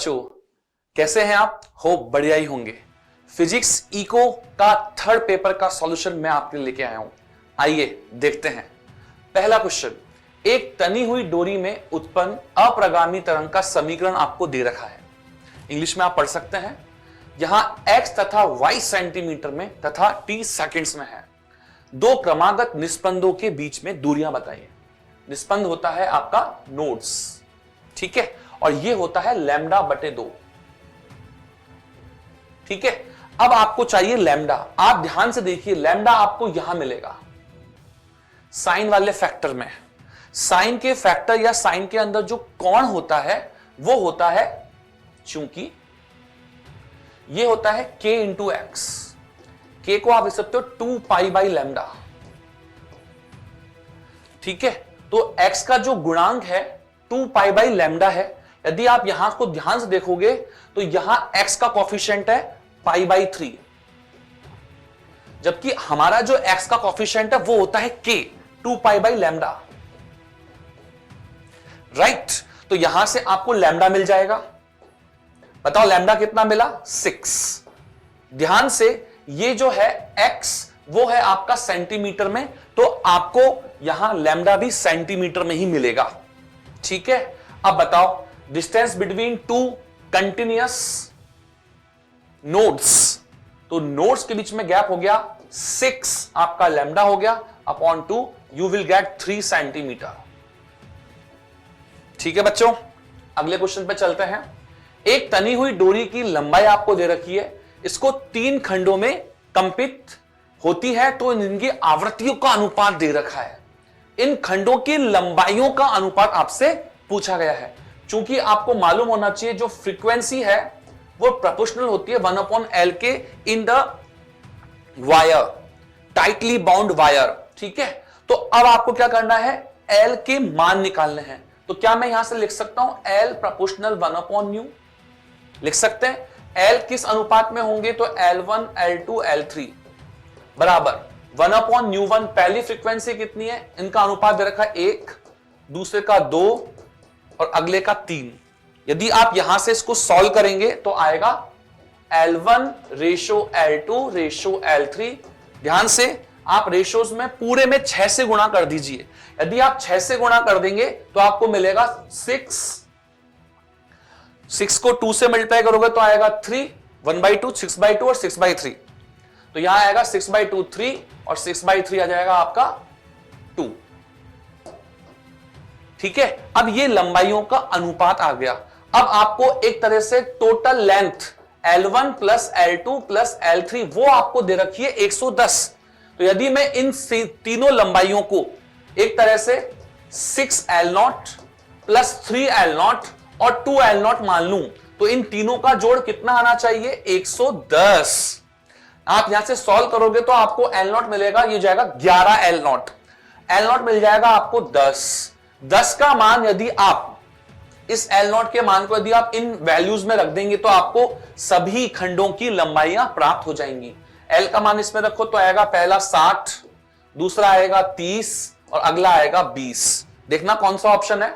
बच्चों, कैसे हैं आप? होप बढ़िया ही होंगे। फिजिक्स इको का थर्ड पेपर का सॉल्यूशन मैं आपके लिए लेके आया हूं। आइए देखते हैं। पहला क्वेश्चन, एक तनी हुई डोरी में उत्पन्न अप्रगामी तरंग का समीकरण आपको दे रखा है। इंग्लिश में आप पढ़ सकते हैं। यहां x तथा y सेंटीमीटर में तथा t सेकंड्स में है। दो क्रमागत निस्पंदों के बीच में दूरियां बताइए। निस्पंद होता है आपका नोड्स, ठीक है, और ये होता है लैम्डा बटे 2, ठीक है। अब आपको चाहिए लैम्डा। आप ध्यान से देखिए, लैम्डा आपको यहां मिलेगा साइन वाले फैक्टर में। साइन के फैक्टर या साइन के अंदर जो कोण होता है वो होता है, चूंकि ये होता है k इंटू एक्स। के को आप लिख सकते हो 2 पाई बाई लैम्डा, ठीक है। तो x का जो गुणांक है 2 पाई बाई लैम्डा है। यदि आप यहां को ध्यान से देखोगे तो यहां x का कॉफिशिएंट है पाई बाई 3, जबकि हमारा जो x का कॉफिशिएंट है वो होता है k 2 pi by lambda, right. तो यहां से आपको लैम्डा मिल जाएगा। बताओ लैम्डा कितना मिला? 6। ध्यान से, ये जो है x वो है आपका सेंटीमीटर में, तो आपको यहां लैम्डा भी सेंटीमीटर में ही मिलेगा, ठीक है। अब बताओ distance between two continuous nodes, तो नोड्स के बीच में गैप हो गया 6, आपका लैम्डा हो गया upon 2, you will get 3 centimetre, ठीक है बच्चों। अगले क्वेश्चन पे चलते हैं। एक तनी हुई डोरी की लंबाई आपको दे रखी है, इसको 3 खंडों में कंपित होती है, तो इनकी आवृत्तियों का अनुपात दे रखा है। इन खंडों की लंबाइयों का अनुपात आपसे पूछा गया है। चूंकि आपको मालूम होना चाहिए जो फ्रीक्वेंसी है वो प्रोपोर्शनल होती है 1/L के in the wire, tightly bound wire, ठीक है। तो अब आपको क्या करना है? L के मान निकालने हैं। तो क्या मैं यहां से लिख सकता हूं L प्रोपोर्शनल 1/μ? लिख सकते हैं। L किस अनुपात में होंगे? तो L1 L2 L3 बराबर 1/μ1। पहली फ्रीक्वेंसी कितनी है? इनका अनुपात दे रखा है 1, दूसरे का 2 और अगले का 3। यदि आप यहां से इसको सॉल्व करेंगे तो आएगा L1 ratio L2 ratio L3। ध्यान से आप रेशोज में पूरे में 6 से गुणा कर दीजिए। यदि आप 6 से गुणा कर देंगे तो आपको मिलेगा 6 को 2 से मल्टीप्लाई करोगे तो आएगा 3, 1/2, 6/2 और 6/3। तो यहां आएगा 6/2 3 और 6/3 आ जाएगा आपका 2, ठीक है। अब ये लंबाइयों का अनुपात आ गया। अब आपको एक तरह से total length L1 plus L2 plus L3 वो आपको दे रखी है 110। तो यदि मैं इन तीनों लंबाइयों को एक तरह से 6L0 प्लस 3L0 और 2L0 मान लूं, तो इन तीनों का जोड़ कितना आना चाहिए? 110। आप यहां से सॉल्व करोगे तो आपको L0 मिलेगा, ये जाएगा 11L0। L0 मिल जाएगा आपको 10 का मान। यदि आप इस L0 के मान को यदि आप इन वैल्यूज में रख देंगे तो आपको सभी खंडों की लंबाइयां प्राप्त हो जाएंगी। L का मान इसमें रखो तो आएगा पहला 60, दूसरा आएगा 30 और अगला आएगा 20। देखना कौन सा ऑप्शन है।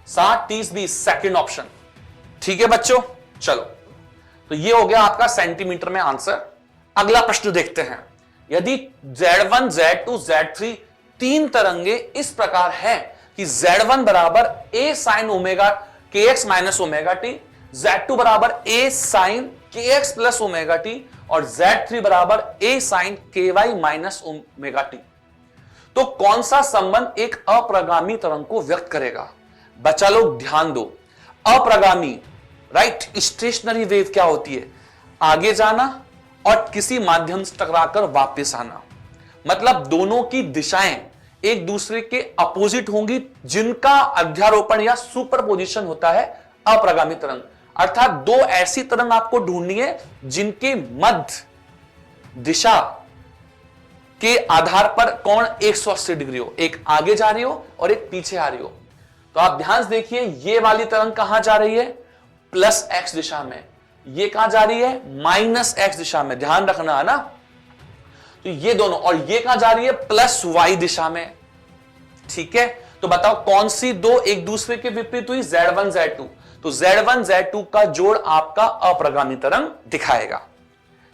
साठ 30 20 सेकंड ऑप्शन, ठीक है बच्चों। चलो, तो ये हो गया आपका सेंटीमीटर में आंसर। अगला प्रश्न देखते हैं। यदि Z1 Z2 Z3 तीन तरंगे इस प्रकार हैं कि Z1 बराबर A sin omega kx minus omega T, Z2 बराबर A sin kx plus omega T और Z3 बराबर A sin ky minus omega T, तो कौन सा संबंध एक अप्रगामी तरंग को व्यक्त करेगा? बच्चा लोग ध्यान दो। अप्रगामी, राइट, स्टेशनरी वेव क्या होती है? आगे जाना और किसी माध्यम से टकराकर वापस आना। मतलब दोनों की दिशाएं एक दूसरे के अपोजिट होंगी, जिनका अध्यारोपण या सुपरपोजिशन होता है अप्रगामी तरंग। अर्थात दो ऐसी तरंग आपको ढूंढनी है जिनके मध्य दिशा के आधार पर कोण 180 डिग्री हो, एक आगे जा रही हो और एक पीछे आ रही हो। तो आप ध्यान से देखिए, ये वाली तरंग कहां जा रही है? प्लस एक्स दिशा में। ये कहां जा रही है? माइनस एक्स दिशा में। ध्यान रखना है ना। तो ये दोनों, और ये कहां जा रही है? प्लस वाई दिशा में, ठीक है, तो बताओ कौन सी दो एक दूसरे के विपरीत हुई, Z1 Z2। तो Z1 Z2 का जोड़ आपका अप्रगामी तरंग दिखाएगा।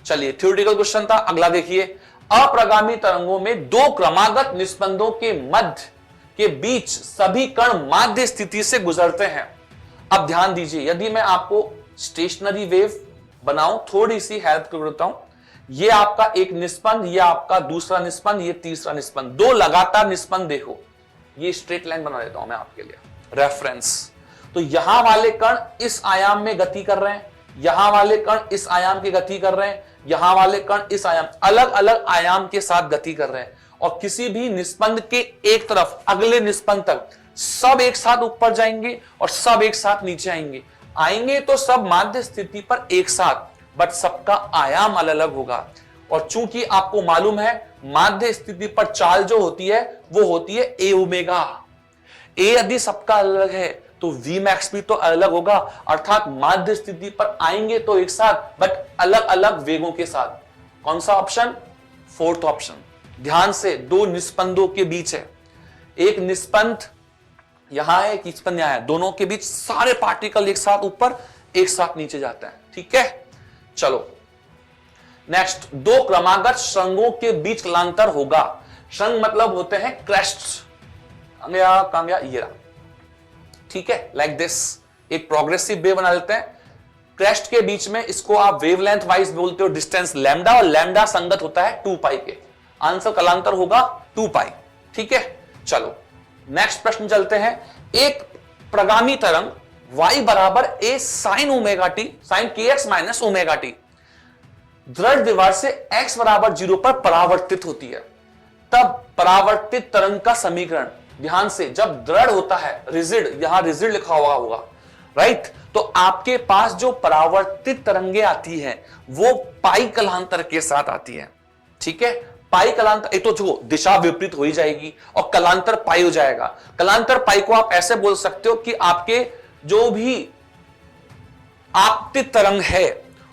चलिए थ्योरेटिकल क्वेश्चन था, अगला देखिए। अप्रगामी तरंगों में दो क्रमागत निस्पंदों के मध्य के बीच सभी कण माध्य स्थिति से गुजरते हैं। अब ध्यान दीजिए, यदि मैं आपको स्टेशनरी वेव बनाऊं, थोड़ी सी हेल्प करता हूं, ये आपका एक निस्पंद, ये आपका दूसरा निस्पंद, ये तीसरा निस्पंद, दो लगातार निस्पंद देखो, ये स्ट्रेट लाइन बना देता हूं मैं आपके लिए रेफरेंस। तो यहां वाले कण इस आयाम में गति कर रहे हैं, यहां वाले कण इस आयाम की गति कर रहे हैं, यहां वाले कण इस आयाम, अलग अलग आयाम के साथ गति कर रहे हैं, और किसी भी निस्पंद के एक तरफ अगले निस्पंद तक सब एक साथ ऊपर जाएंगे और सब एक साथ नीचे आएंगे तो सब माध्य स्थिति पर एक साथ, बट सबका आयाम अलग अलग होगा। और चूंकि आपको मालूम है माध्य स्थिति पर चाल जो होती है वो होती है ए ओमेगा। ए यदि सबका अलग है तो वी मैक्स भी तो अलग होगा, अर्थात माध्य स्थिति पर आएंगे तो एक साथ बट अलग अलग वेगों के साथ। कौन सा ऑप्शन? Fourth option. ध्यान से, दो निस्पंदों के बीच है, एक निस्पंद यहां है, एक निस्पंद यहां है, दोनों के बीच सारे पार्टिकल एक साथ ऊपर एक साथ नीचे जाते हैं। ठीक है, चलो नेक्स्ट, दो क्रमागत श्रृंगों के बीच कलांतर होगा। श्रृंग मतलब होते हैं क्रेस्ट, कांग्या ये रहा, ठीक है, लाइक दिस, एक प्रोग्रेसिव वेव बना लेते हैं क्रेस्ट के बीच में, इसको आप वेवलेंथ वाइज बोलते हो डिस्टेंस लैम्डा, और लैम्डा संगत होता है 2 पाई के, आंसर कलांतर होगा 2 पाई। ठीक है, चलो नेक्स्ट प्रश्न चलते हैं। एक प्रगामी तरंग y बराबर a sin omega T, sin kx minus omega T, दृढ़ दीवार से x बराबर 0 पर परावर्तित होती है, तब परावर्तित तरंग का समीकरण, ध्यान से, जब दृढ़ होता है, रिजिड, यहां रिजिड लिखा हुआ होगा, राइट, तो आपके पास जो परावर्तित तरंगे आती है वो पाई कलांतर के साथ आती है। ठीक है, पाई कलांतर, एक तो जो दिशा विपरीत हो ही जाएगी और कलांतर पाई हो जाएगा। कलांतर पाई को आप ऐसे बोल सकते हो कि आपके जो भी आपतित तरंग है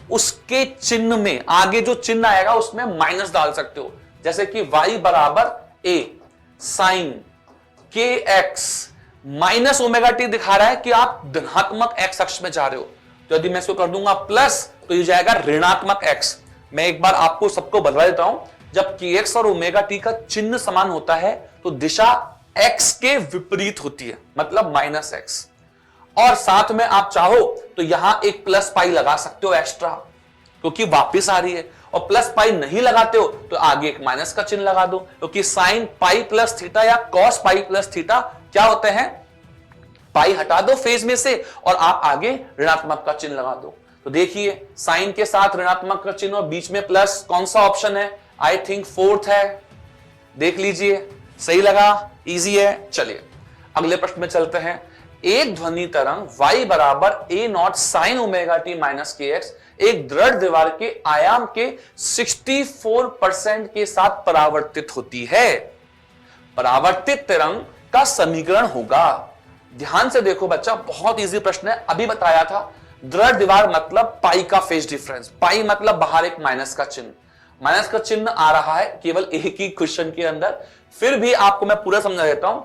उसके चिन्ह में आगे जो चिन्ह आएगा उसमें माइनस डाल सकते हो, जैसे कि y बराबर a sine kx minus omega T दिखा रहा है कि आप धनात्मक x अक्ष में जा रहे हो, तो यदि मैं इसको कर दूंगा प्लस तो ये जाएगा ऋणात्मक x। मैं एक बार आपको सबको बदला देता हूं, जब kx और ओमेगा टी का चिन्ह समान होता है तो दिशा x के विपरीत होती है, मतलब माइनस x। और साथ में आप चाहो तो यहां एक प्लस पाई लगा सकते हो एक्स्ट्रा, क्योंकि वापस आ रही है, और प्लस पाई नहीं लगाते हो तो आगे एक माइनस का चिन्ह लगा दो, क्योंकि साइन पाई प्लस थीटा या कॉस पाई प्लस थीटा क्या होते हैं, पाई हटा दो फेज में से और आप आगे ऋणात्मक का चिन्ह लगा दो। तो देखिए, साइन के साथ ऋणात्मक का चिन्ह और बीच में प्लस, कौन सा ऑप्शन है? आई थिंक फोर्थ है, देख लीजिए, सही लगा, इजी है। चलिए अगले प्रश्न में चलते हैं। एक ध्वनि तरंग y बराबर a not sign omega T minus के एक्स एक दृढ़ दीवार के आयाम के 64% के साथ परावर्तित होती है, परावर्तित तरंग का समीकरण होगा। ध्यान से देखो बच्चा, बहुत इजी प्रश्न है, अभी बताया था। दृढ़ दीवार मतलब पाई का फेज डिफरेंस, पाई मतलब बाहर एक माइनस का चिन्ह, माइनस का चिन्ह आ रहा है केवल एक ही क्वेश्चन के अंदर, फिर भी आपको मैं पूरा समझा देता हूं।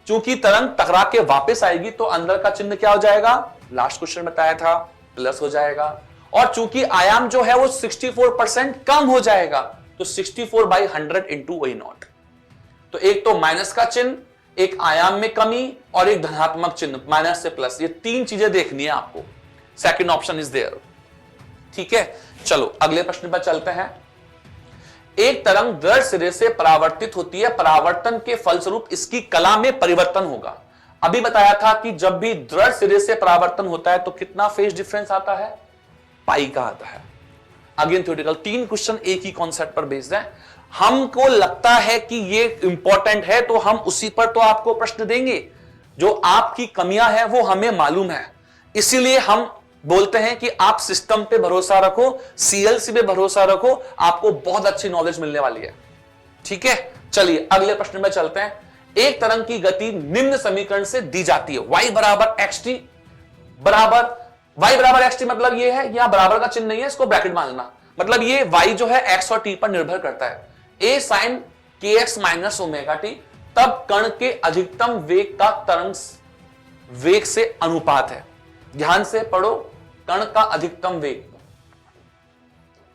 चूंकि तरंग टकरा के वापस आएगी तो अंदर का चिन्ह क्या हो जाएगा, लास्ट क्वेश्चन बताया था, प्लस हो जाएगा, और चूंकि आयाम जो है वो 64% कम हो जाएगा तो 64/100 इंटू वाई नॉट। तो एक तो माइनस का चिन्ह, एक आयाम में कमी और एक धनात्मक चिन्ह माइनस से प्लस, ये तीन चीजें देखनी है आपको। Second option is there. ठीक है, चलो अगले प्रश्न पर चलते हैं। एक तरंग दृढ़ सिरे से परावर्तित होती है, परावर्तन के फलस्वरूप इसकी कला में परिवर्तन होगा। अभी बताया था कि जब भी दृढ़ सिरे से परावर्तन होता है तो कितना फेज डिफरेंस आता है, पाई का आता है। अगेन थ्योरेटिकल, 3 क्वेश्चन एक ही कॉन्सेप्ट पर बेस्ड है। हमको लगता है कि ये इंपॉर्टेंट है तो हम उसी पर तो आपको प्रश्न देंगे, जो आपकी कमियां हैं वो हमें मालूम है, इसीलिए हम बोलते हैं कि आप सिस्टम पे भरोसा रखो, सीएलसी पे भरोसा रखो, आपको बहुत अच्छी नॉलेज मिलने वाली है। ठीक है, चलिए अगले प्रश्न में चलते हैं। एक तरंग की गति निम्न समीकरण से दी जाती है, y बराबर xt बराबर, y बराबर xt मतलब ये है, यहां बराबर का चिन्ह नहीं है, इसको ब्रैकेट मान लेना, मतलब ये y जो है x और t पर निर्भर करता है। a sin kx minus omega T, तब कण के अधिकतम वेग का तरंग वेग से अनुपात है। ध्यान से पढ़ो, कण का अधिकतम वेग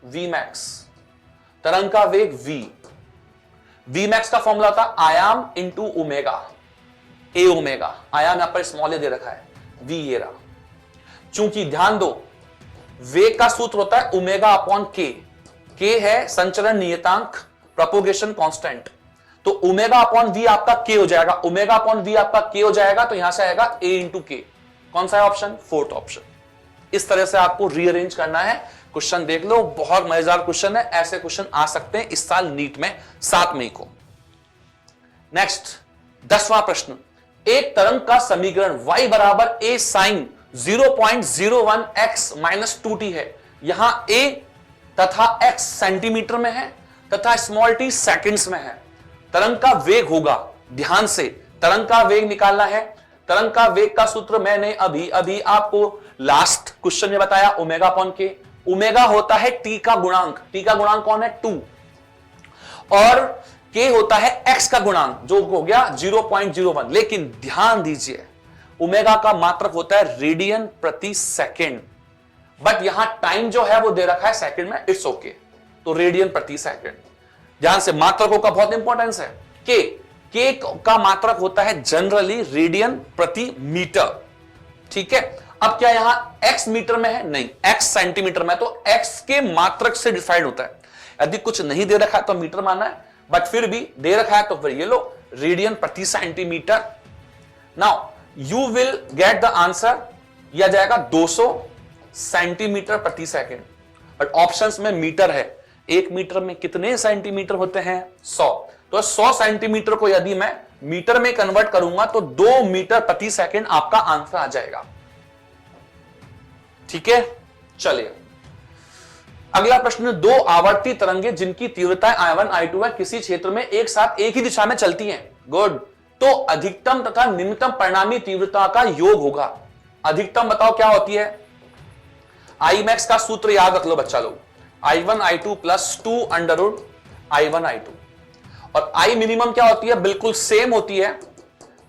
v max, तरंग का वेग v, v max का फॉर्मूला था आयाम इंटू ओमेगा, ए ओमेगा, आयाम यहां पर स्मॉल ए दे रखा है, v ये रहा। चूंकि ध्यान दो वेग का सूत्र होता है ओमेगा अपॉन के, के है संचरण नियतांक, प्रोपोगेशन कांस्टेंट, तो ओमेगा अपॉन वी आपका के हो जाएगा, ओमेगा अपॉन वी आपका के हो जाएगा, तो यहां से आएगा ए इंटू के। कौन सा है ऑप्शन? Fourth option. इस तरह से आपको रीअरेंज करना है। क्वेश्चन देख लो, बहुत मजेदार क्वेश्चन है, ऐसे क्वेश्चन आ सकते हैं इस साल नीट में 7 मई को। नेक्स्ट 10वां प्रश्न, एक तरंग का समीकरण y बराबर a sign 0.01 x minus 2t है। यहां a तथा x सेंटीमीटर में है तथा स्मॉल t सेकंड्स में है। तरंग का वेग होगा, ध्यान से तरंग का वेग निकालना है। तरंग का वेग का सूत्र मैंने अभी अभी आपको लास्ट क्वेश्चन में बताया, ओमेगा अपॉन के। ओमेगा होता है टी का गुणांक, टी का गुणांक कौन है? 2, और के होता है एक्स का गुणांक जो हो गया 0.01। लेकिन ध्यान दीजिए ओमेगा का मात्रक होता है रेडियन प्रति सेकंड, बट यहां टाइम जो है वो दे रखा है सेकंड में, इट्स ओके, तो रेडियन प्रति सेकंड। ध्यान से मात्रकों का बहुत इंपॉर्टेंस है। के का मात्रक होता है जनरली रेडियन प्रति मीटर, ठीक है। अब क्या यहां x मीटर में है? नहीं, x सेंटीमीटर में, तो x के मात्रक से डिफाइंड होता है। यदि कुछ नहीं दे रखा है तो मीटर माना है, बट फिर भी दे रखा है तो फिर ये लो रेडियन प्रति centimetre. Now you will get the answer, यह जाएगा 200 सेंटीमीटर प्रति सेकंड, बट ऑप्शंस में मीटर है। 1 मीटर में कितने सेंटीमीटर होते हैं? 100। तो 100 सेंटीमीटर को यदि मैं मीटर में कन्वर्ट करूंगा तो 2 मीटर प्रति सेकंड आपका आंसर आ जाएगा, ठीक है। चलिए अगला प्रश्न, 2 आवर्ती तरंगे जिनकी तीव्रता I1 I2 है किसी क्षेत्र में एक साथ एक ही दिशा में चलती हैं। गुड, तो अधिकतम तथा निम्नतम परिणामी तीव्रता का योग होगा। अधिकतम बताओ क्या होती है? I max का सूत्र याद रख लो बच्चा लोग, I1 I2 plus 2 under root I1 I2, और I मिनिमम क्या होती है? बिल्कुल सेम होती है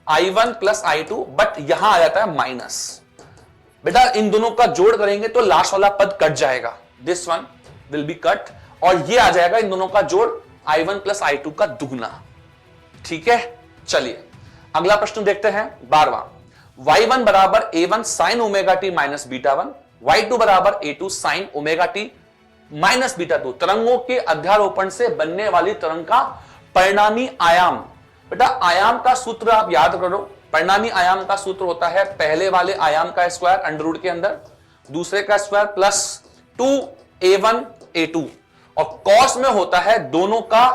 I1 प्लस I2, बट यहां आ जाता है माइनस। बेटा इन दोनों का जोड़ करेंगे तो लास्ट वाला पद कट जाएगा, this one will be cut, और ये आ जाएगा इन दोनों का जोड़ I1 प्लस I2 का दुगना, ठीक है। चलिए अगला प्रश्न देखते हैं 12वां, y1 बराबर a1 sign omega T minus beta 1, y2 बराबर a2 sign omega T minus beta 2 तरंगों के अध्यारोपण से बनने वाली तरंग का परिणामी आयाम। बेटा आयाम का सूत्र आप याद करो, परिणामी आयाम का सूत्र होता है पहले वाले आयाम का स्क्वायर अंडर रूट के अंदर, दूसरे का स्क्वायर प्लस 2a1 a2, और कॉस में होता है दोनों का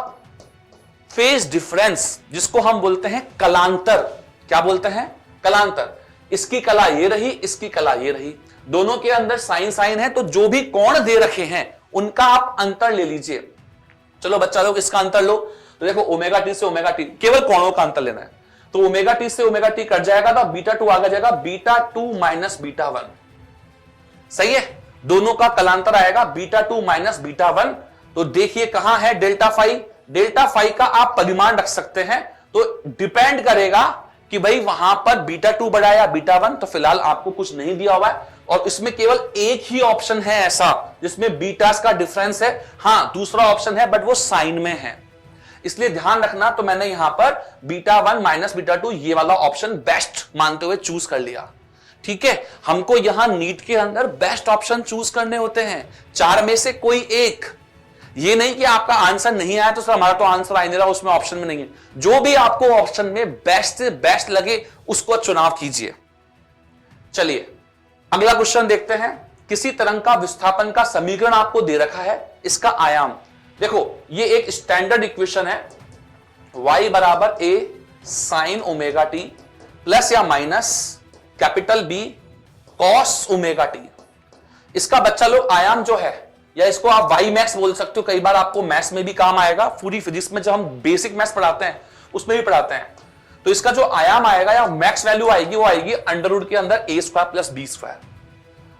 फेज डिफरेंस, जिसको हम बोलते हैं कलांतर। क्या बोलते हैं? कलांतर। इसकी कला ये रही, इसकी कला ये रही, दोनों के अंदर साइन साइन है, तो जो भी कोण दे रखे हैं उनका आप अंतर ले लीजिए। चलो बच्चा लोग इसका अंतर लो, तो देखो ओमेगा टी से ओमेगा टी, केवल कोणों का अंतर लेना है, तो ओमेगा टी से ओमेगा टी कट जाएगा तो बीटा 2 आगे जाएगा, बीटा 2 माइनस बीटा 1, सही है। दोनों का कलांतर आएगा बीटा 2 माइनस बीटा 1। तो देखिए कहां है डेल्टा फाई, डेल्टा फाई का आप परिमाण रख सकते हैं, तो डिपेंड करेगा कि भाई वहां पर बीटा 2 बड़ा या बीटा 1, तो फिलहाल आपको कुछ नहीं दिया हुआ है, और इसमें केवल एक ही ऑप्शन है ऐसा जिसमें बीटास का डिफरेंस है। हां दूसरा ऑप्शन है बट वो साइन में है, इसलिए ध्यान रखना। तो मैंने यहां पर बीटा 1 माइनस बीटा 2 ये वाला ऑप्शन बेस्ट मानते हुए चूज कर लिया, ठीक है। हमको यहां नीट के अंदर बेस्ट ऑप्शन चूज करने होते हैं, 4 में से कोई एक। ये नहीं कि आपका आंसर नहीं आया तो सर हमारा तो आंसर आ नहीं रहा, उसमें ऑप्शन में नहीं है। जो भी आपको ऑप्शन में बेस्ट से बेस्ट लगे उसको चुनाव कीजिए। चलिए अगला क्वेश्चन देखते हैं, किसी तरंग का विस्थापन का समीकरण आपको दे रखा है, इसका आयाम देखो, ये एक स्टैंडर्ड इक्वेशन है, y बराबर a sine omega T plus या minus capital B cos omega t. इसका बच्चा लोग आयाम जो है, या इसको आप y मैक्स बोल सकते हो, कई बार आपको मैथ्स में भी काम आएगा, पूरी फिजिक्स में जब हम बेसिक मैथ्स पढ़ाते हैं उसमें भी पढ़ाते हैं। तो इसका जो आयाम आएगा या मैक्स वैल्यू आएगी वो आएगी अंडर रूट के अंदर a square plus b square.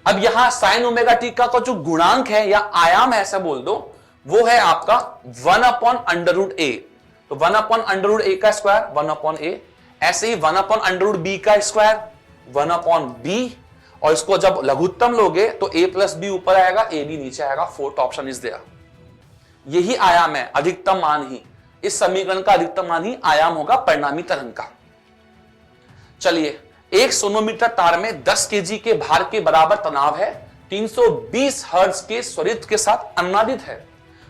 अब यहां साइन ओमेगा टी का जो गुणांक है या आयाम है ऐसा बोल दो, वो है आपका 1 अपॉन अंडर रूट a। तो 1/√a का स्क्वायर 1/a, ऐसे ही 1/√b का स्क्वायर 1/b, और इसको जब लघुत्तम लोगे तो a + b ऊपर आएगा, a b नीचे आएगा। Fourth option is there. यही आयाम है, अधिकतम मान ही, इस समीकरण का अधिकतम मान ही आयाम होगा परिणामी तरंग का। चलिए, एक सोनोमीटर तार में 10 केजी के भार के बराबर तनाव है, 320 हर्ट्ज के स्वरित के साथ अनुनादित है।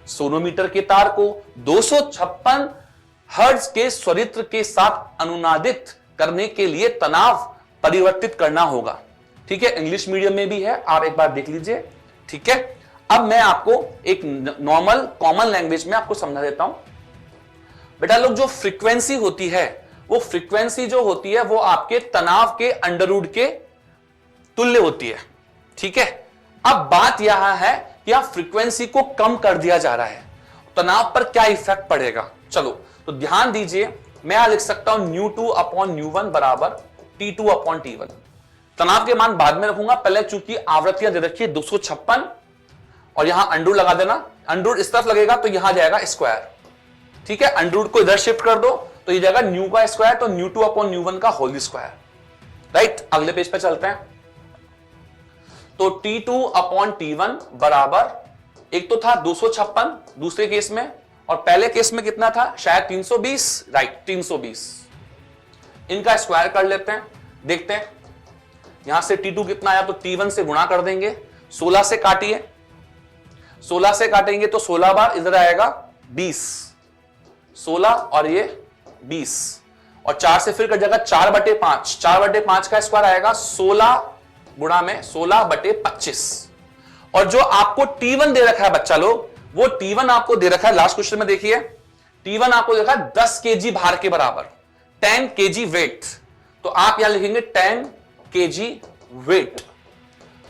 सोनोमीटर के तार को 256 हर्ट्ज के स्वरित्र के साथ अनुनादित करने के लिए तनाव परिवर्तित करना होगा। ठीक है, इंग्लिश मीडियम में भी है, आप एक बार देख लीजिए। ठीक है, अब मैं आपको एक नॉर्मल कॉमन लैंग्वेज में आपको समझा देता हूं। बेटा लोग, जो फ्रीक्वेंसी होती है, वो फ्रीक्वेंसी जो होती है वो आपके तनाव के अंडर के तुल्य होती है। ठीक है, अब बात यहां है कि आप फ्रीक्वेंसी को कम कर दिया जा रहा है, तनाव पर क्या इफेक्ट पड़ेगा। चलो तो ध्यान दीजिए, मैं यहां लिख सकता हूं ν2/ν1 बराबर T2/T1। तनाव के मान बाद में रखूंगा, पहले चूंकि आवृत्तियां दे रखी है 256, और यहां अंडर लगा देना, अंडर इस तरफ लगेगा तो यहां जाएगा स्क्वायर। ठीक है, अंडर को इधर शिफ्ट कर दो तो ये जाएगा न्यू का स्क्वायर, तो ν2/ν1 का होल स्क्वायर। राइट, अगले पेज पे चलते हैं। तो T2/T1 बराबर, एक तो था 256 दूसरे केस में, और पहले केस में कितना था, शायद 320। राइट, 320। इनका स्क्वायर कर लेते हैं, देखते हैं यहां से T2 कितना आया, तो T1 से गुणा कर देंगे, 16 से काटिए, 16 से काटेंगे तो 16 बार इधर आएगा 20, 16 और ये 20, और 4 से फिर कर जाएगा 4/5, 4/5 का स्क्वायर आएगा 16 गुणा में 16/25। और जो आपको T1 दे रखा है बच्चा लोग, वो T1 आपको दे रखा है, लास्ट क्वेश्चन में देखिए, T1 आपको दे रखा है 10 केजी भार के बराबर, 10 केजी वेट। तो आप यहां लिखेंगे 10 केजी वेट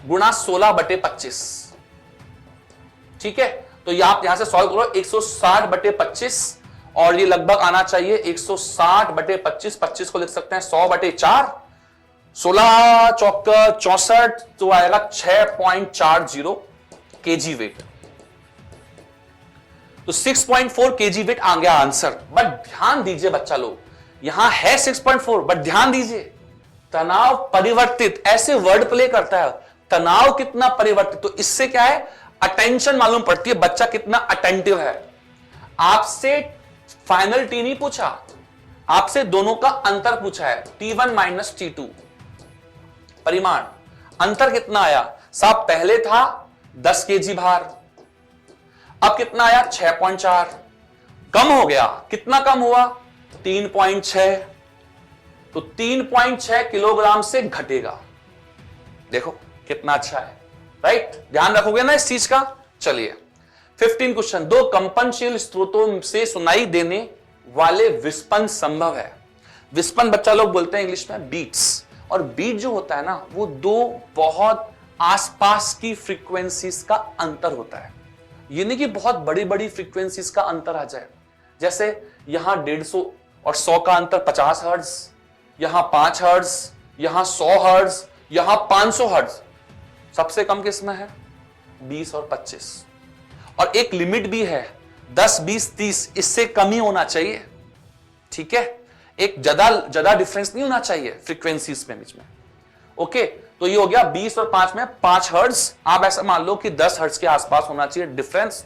गुणा 16/25। ठीक है, तो ये आप यहां से सॉल्व करो, 160/25, और ये लगभग आना चाहिए 160/25, 25 को लिख सकते हैं 100/4, 16 चौक 64, तो आएगा 6.40 केजी वेट। तो 6.4 केजी वेट आ गया आंसर। बट ध्यान दीजिए बच्चा लोग, यहां है 6.4, बट ध्यान दीजिए तनाव परिवर्तित, ऐसे वर्ड प्ले करता है, तनाव कितना परिवर्तित, तो इससे क्या है, अटेंशन मालूम पड़ती है, बच्चा कितना अटेंटिव है। आपसे फाइनल टी नहीं पूछा, आपसे दोनों का अंतर पूछा है, T1 - T2 परिमाण। अंतर कितना आया साहब, पहले था 10 केजी भार, अब कितना आया 6.4, कम हो गया, कितना कम हुआ 3.6, तो 3.6 किलोग्राम से घटेगा। देखो कितना अच्छा है, राइट, ध्यान रखोगे ना इस चीज का। चलिए 15 क्वेश्चन, दो कंपनशील स्रोतों से सुनाई देने वाले विस्पन संभव है। विस्पन बच्चा लोग बोलते हैं इंग्लिश में बीट्स, और बीट जो होता है ना, वो दो बहुत आसपास की फ्रीक्वेंसीज का अंतर होता है। ये नहीं कि बहुत बड़ी बड़ी फ्रीक्वेंसीज का अंतर आ जाए, जैसे यहां 150 और 100 का अंतर 50 हर्ट्ज, यहां 5 हर्ट्ज, यहां 100 हर्ट्ज, यहां 500 हर्ट्ज। सबसे कम किस में है 20 और 25, और एक लिमिट भी है 10, 20, 30, इससे कम ही होना चाहिए। ठीक है, एक ज्यादा डिफरेंस नहीं होना चाहिए फ्रीक्वेंसीज में बीच में। ओके, तो ये हो गया 20 और 5 में 5 हर्ट्ज, आप ऐसा मान लो कि 10 हर्ट्ज के आसपास होना चाहिए डिफरेंस,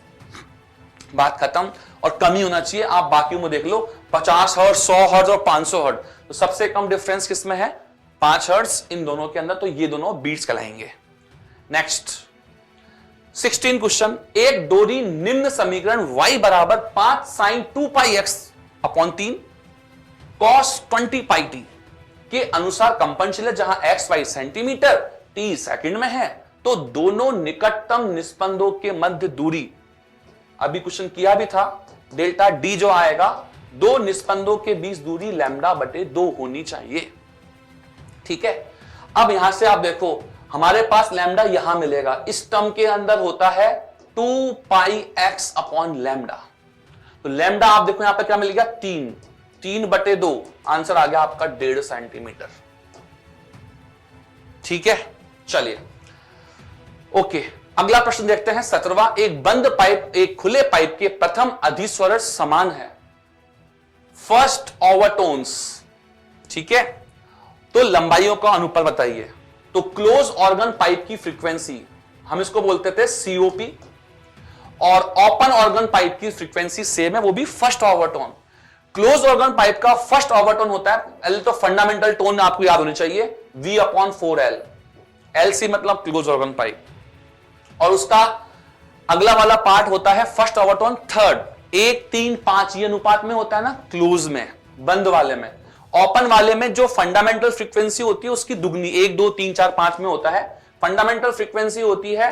बात खत्म। और कम ही होना चाहिए, आप बाकी में देख लो 50 हर्ट्ज, 100 हर्ट्ज और 500 हर्ट्ज, तो सबसे कम डिफरेंस किसमें है 5 हर्ट्ज इन दोनों के अंदर, तो ये दोनों बीट्स कहलाएंगे। नेक्स्ट 16 क्वेश्चन, एक डोरी निम्न समीकरण y बराबर 5 sin 2πx/3 cos 20πt के अनुसार कंपनशील है, जहां x y centimetre t second में है, तो दोनों निकटतम निस्पंदों के मध्य दूरी, अभी क्वेश्चन किया भी था, डेल्टा d जो आएगा, दो निस्पंदों के बीच दूरी λ/2 होनी चाहिए। ठीक है, अब यहां से आप देखो, हमारे पास लैम्डा यहां मिलेगा, इस टर्म के अंदर होता है 2πx/λ, तो लैम्डा आप देखो यहां पर क्या मिल गया 3/2, आंसर आ गया आपका 1.5 सेंटीमीटर। ठीक है, चलिए ओके, अगला प्रश्न देखते हैं 17वां, एक बंद पाइप एक खुले पाइप के प्रथम अधिस्वरज समान है। फर्स्ट ओवरटोन्स, ठीक है। तो लंबाइयों का अनुपात बताइए। तो क्लोज ऑर्गन पाइप की फ्रीक्वेंसी हम इसको बोलते थे सीओपी, और ओपन ऑर्गन पाइप की फ्रीक्वेंसी सेम है, वो भी first overtone. Close organ pipe का फर्स्ट ओवरटोन होता है, एल तो फंडामेंटल टोन आपको याद होनी चाहिए, V/4L, LC मतलब क्लोज ऑर्गन पाइप, और उसका अगला वाला पार्ट होता है फर्स्ट ओवरटोन थर्ड, 1, 3, 5 ये अनुपात में होता है ना, क्लोज में, बंद वाले में। ओपन वाले में जो फंडामेंटल फ्रीक्वेंसी होती है उसकी दुगनी, 1, 2, 3, 4, 5 में होता है। फंडामेंटल फ्रीक्वेंसी होती है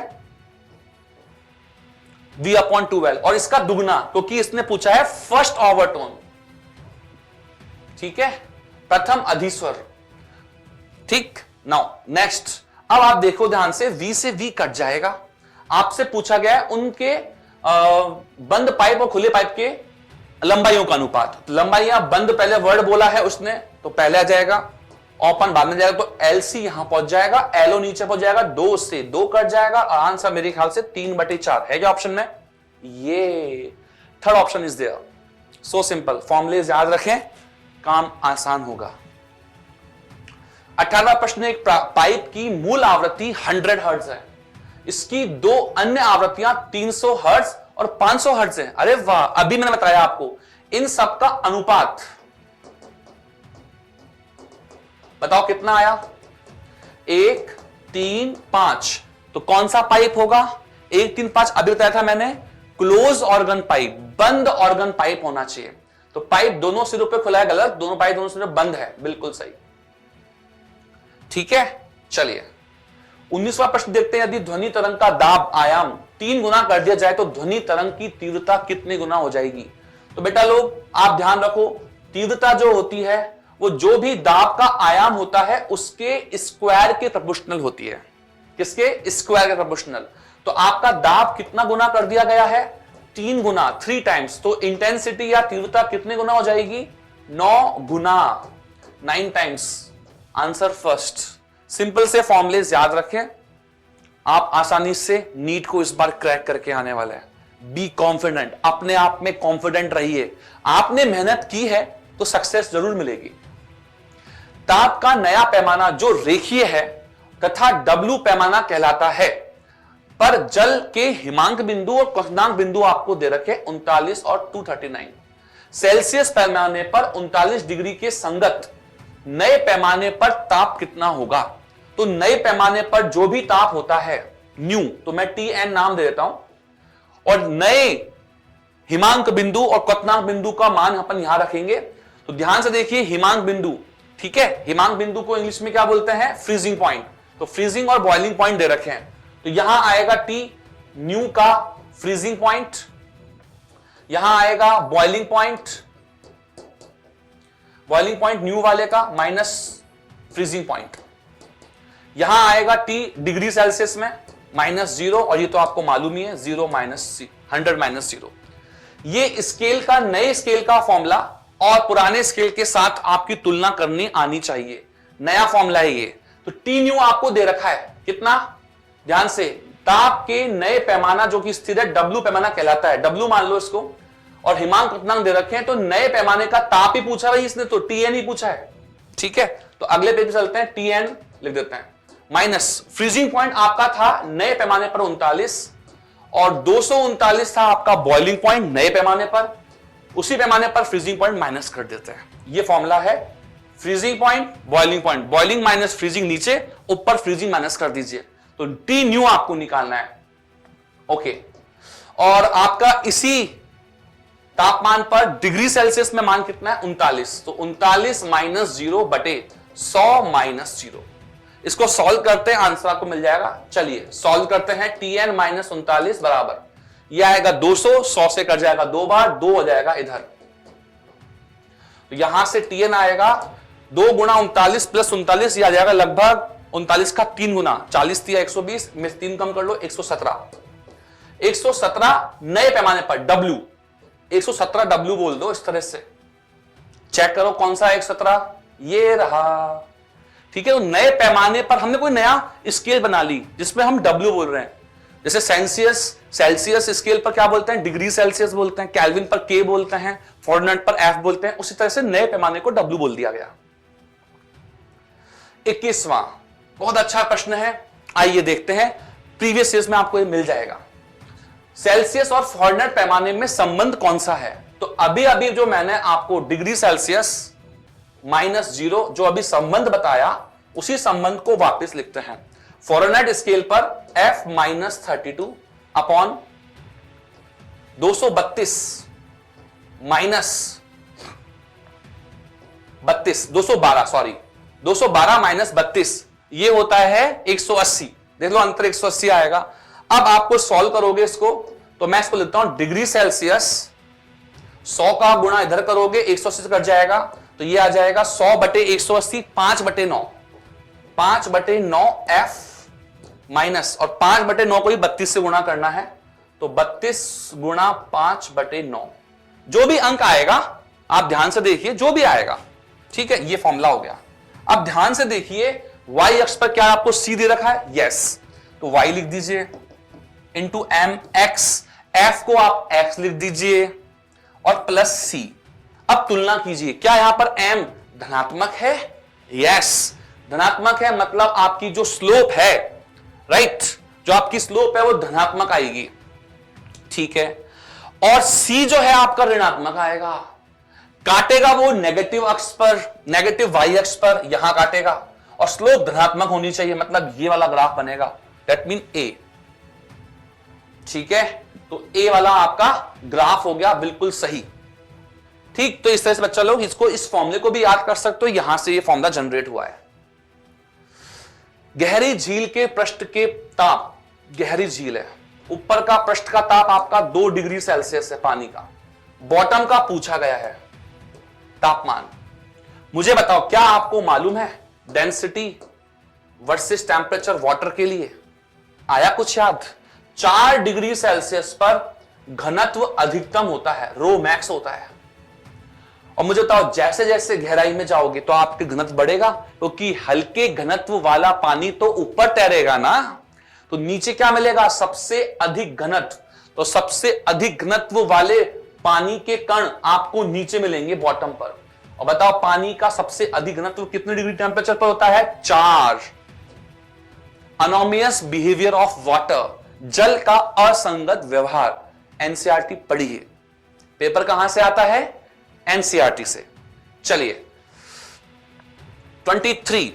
V/2L, और इसका दुगना, क्योंकि इसने पूछा है फर्स्ट ओवरटोन, ठीक है, प्रथम अधिस्वर, ठीक। नाउ नेक्स्ट, अब आप देखो ध्यान से, V से V कट जाएगा। आपसे पूछा गया है उनके बंद पाइप और खुले पाइप के लंबाइयों का अनुपात। लंबाइयां, बंद पहले वर्ड बोला है उसने तो पहले आ जाएगा, ओपन बाद में जाएगा, तो LC यहां पहुंच जाएगा, LO नीचे पहुंच जाएगा, 2 से 2 कट जाएगा, और आंसर मेरे ख्याल से 3/4 है क्या ऑप्शन में? ये third option is there. So simple, फॉर्मूले याद रखें, काम आसान होगा। 18वां प्रश्न, एक पाइप की मूल आवृत्ति 100 हर्ट्ज है, इसकी 2 अन्य आवृत्तियां 300 हर्ट्ज और 500 हर्ट्ज है। अरे वाह, अभी मैंने बताया आपको, इन सब का अनुपात बताओ कितना आया? 1, 3, 5। तो कौन सा पाइप होगा? 1, 3, 5 अभी बताया था मैंने, क्लोज ऑर्गन पाइप, बंद ऑर्गन पाइप होना चाहिए। तो पाइप दोनों सिरों पे खुला है, गलत, दोनों पाइप दोनों सिरों बंद है, बिल्कुल सही, ठीक है। चलिए 19वां प्रश्न देखते हैं, यदि ध्वनि तरंग का दाब आयाम 3 गुना कर दिया जाए तो ध्वनि तरंग की तीव्रता कितने गुना हो जाएगी? तो बेटा लोग आप ध्यान रखो, तीव्रता जो होती है वो जो भी दाब का आयाम होता है उसके स्क्वायर के प्रोपोर्शनल होती है। किसके? स्क्वायर के प्रोपोर्शनल। तो आपका दाब कितना गुना कर दिया गया है? 3 गुना, 3 टाइम्स। तो इंटेंसिटी या तीव्रता कितने गुना हो जाएगी? 9 गुना, 9 टाइम्स। Answer first. सिंपल से फॉर्मूलेस याद रखें, आप आसानी से नीट को इस बार क्रैक करके आने वाला है। बी कॉन्फिडेंट, अपने आप में कॉन्फिडेंट रहिए। आपने मेहनत की है तो सक्सेस जरूर मिलेगी। ताप का नया पैमाना जो रेखीय है तथा W पैमाना कहलाता है, पर जल के हिमांक बिंदु और क्वथनांक बिंदु आपको दे रखे 39 और 239। सेल्सियस पैमाने पर 39 डिग्री के संगत नए पैमाने पर ताप कितना होगा? तो नए पैमाने पर जो भी ताप होता है न्यू, तो मैं TN नाम दे देता हूं, और नए हिमांक बिंदु और क्वथनांक बिंदु का मान अपन यहां रखेंगे। तो ध्यान से देखिए, हिमांक बिंदु, ठीक है, हिमांक बिंदु को इंग्लिश में क्या बोलते हैं? Freezing point. तो फ्रीजिंग और बॉइलिंग पॉइंट दे रखे हैं, तो यहां आएगा T न्यू का फ्रीजिंग पॉइंट, यहां आएगा boiling point, boiling point new वाले का माइनस फ्रीजिंग पॉइंट, यहां आएगा T डिग्री सेल्सियस में -0, और ये तो आपको मालूम ही है 0 - 100 - 0। ये स्केल का, नए स्केल का फॉर्मूला और पुराने स्केल के साथ आपकी तुलना करनी आनी चाहिए। नया फॉर्मूला है ये। तो T न्यू आपको दे रखा है कितना? ध्यान से, ताप के नए पैमाना जो कि स्थिर है W पैमाना कहलाता है, W मान लो इसको, और हिमांक क्वथनांक दे रखे हैं, तो नए पैमाने का ताप ही पूछा भाई इसने, तो TN ही पूछा है, ठीक है। तो अगले पेज पे चलते हैं, TN लिख देते हैं, माइनस फ्रीजिंग पॉइंट आपका था नए पैमाने पर 39, और 239 था आपका बॉइलिंग पॉइंट नए पैमाने पर, उसी पैमाने पर फ्रीजिंग पॉइंट माइनस कर देते हैं। ये फॉर्मूला है, freezing point, boiling point, boiling minus freezing नीचे, ऊपर फ्रीजिंग माइनस कर दीजिए। तो T न्यू आपको निकालना है, ओके। और आपका इसी तापमान पर डिग्री सेल्सियस में मान कितना है? 39। तो 39 - 0 बटे 100 - 0। इसको सॉल्व करते हैं, आंसर आपको मिल जाएगा। चलिए सॉल्व करते हैं। TN - 39 बराबर, यह आएगा 200, 100 से कट जाएगा 2 बार, 2 हो जाएगा इधर। तो यहां से TN आएगा 2 गुणा 39 प्लस 39, यह आ जाएगा लगभग 39 का 3 गुना, 40 दिया 120 में 3 कम कर लो 117। 117 नए पैमाने पर W, 117 W बोल दो इस तरह से। चेक करो कौन सा 117, ये रहा, ठीक है। तो नए पैमाने पर हमने कोई नया स्केल बना ली जिसमें हम W बोल रहे हैं। जैसे सेल्सियस स्केल पर क्या बोलते हैं, डिग्री सेल्सियस बोलते हैं, केल्विन पर के बोलते हैं, फ़ारेनहाइट पर एफ बोलते हैं। उसी तरह से नए पैमाने को डब्ल्यू बोल दिया गया। 21वां बहुत अच्छा प्रश्न है, आइए देखते हैं। प्रीवियस ईयर्स में आपको ये मिल जाएगा। सेल्सियस और फ़ारेनहाइट पैमाने में संबंध कौन सा है? तो अभी अभी जो मैंने आपको डिग्री सेल्सियस -0 जो अभी संबंध बताया, उसी संबंध को वापस लिखते हैं। फ़ारेनहाइट स्केल पर F -32 अपॉन 232 -32 ये होता है 180। देख लो अंतर 180 आएगा। अब आपको सॉल्व करोगे इसको, तो मैं इसको लिखता हूं डिग्री सेल्सियस 100 का गुणा इधर करोगे 180 से कट जाएगा, तो ये आ जाएगा 100/180 5/9 5/9 F माइनस, और 5/9 को ही 32 से गुणा करना है, तो 32 गुणा 5/9 जो भी अंक आएगा आप ध्यान से देखिए, जो भी आएगा, ठीक है, ये फॉर्मूला हो गया। अब ध्यान से देखिए, y अक्ष पर क्या आपको c दे रखा है, यस, तो y लिख दीजिए इंटू एम एक्स, f को आप x लिख दीजिए और प्लस c। अब तुलना कीजिए, क्या यहां पर m धनात्मक है? यस, धनात्मक है, मतलब आपकी जो स्लोप है, राइट, जो आपकी स्लोप है वो धनात्मक आएगी, ठीक है, और c जो है आपका ऋणात्मक आएगा। काटेगा वो नेगेटिव अक्ष पर, नेगेटिव y अक्ष पर यहां काटेगा, और स्लोप धनात्मक होनी चाहिए, मतलब ये वाला ग्राफ बनेगा, दैट मीन a, ठीक है, तो a वाला आपका ग्राफ हो गया बिल्कुल सही। ठीक, तो इस तरह से बच्चा लोग इसको, इस फॉर्मूले को भी याद कर सकते हो, यहां से ये फॉर्मूला जनरेट हुआ है। गहरी झील के पृष्ठ के ताप, गहरी झील है, ऊपर का पृष्ठ का ताप आपका 2 डिग्री सेल्सियस है पानी का, बॉटम का पूछा गया है तापमान। मुझे बताओ, क्या आपको मालूम है डेंसिटी वर्सेस टेम्परेचर वाटर के लिए? आया कुछ याद? 4 डिग्री सेल्सियस पर घनत्व अधिकतम होता है, रो मैक्स होता है, और मुझे बताओ जैसे जैसे गहराई में जाओगे तो आपके घनत्व बढ़ेगा, क्योंकि हल्के घनत्व वाला पानी तो ऊपर तैरेगा ना, तो नीचे क्या मिलेगा? सबसे अधिक घनत्व। तो सबसे अधिक घनत्व वाले पानी के कण आपको नीचे मिलेंगे बॉटम पर। और बताओ पानी का सबसे अधिक घनत्व कितने डिग्री टेम्परेचर पर होता है? 4। अनोमियस बिहेवियर ऑफ वाटर, जल का असंगत व्यवहार, एनसीईआरटी पढ़िए। पेपर कहां से आता है? एनसीईआरटी से। चलिए 23,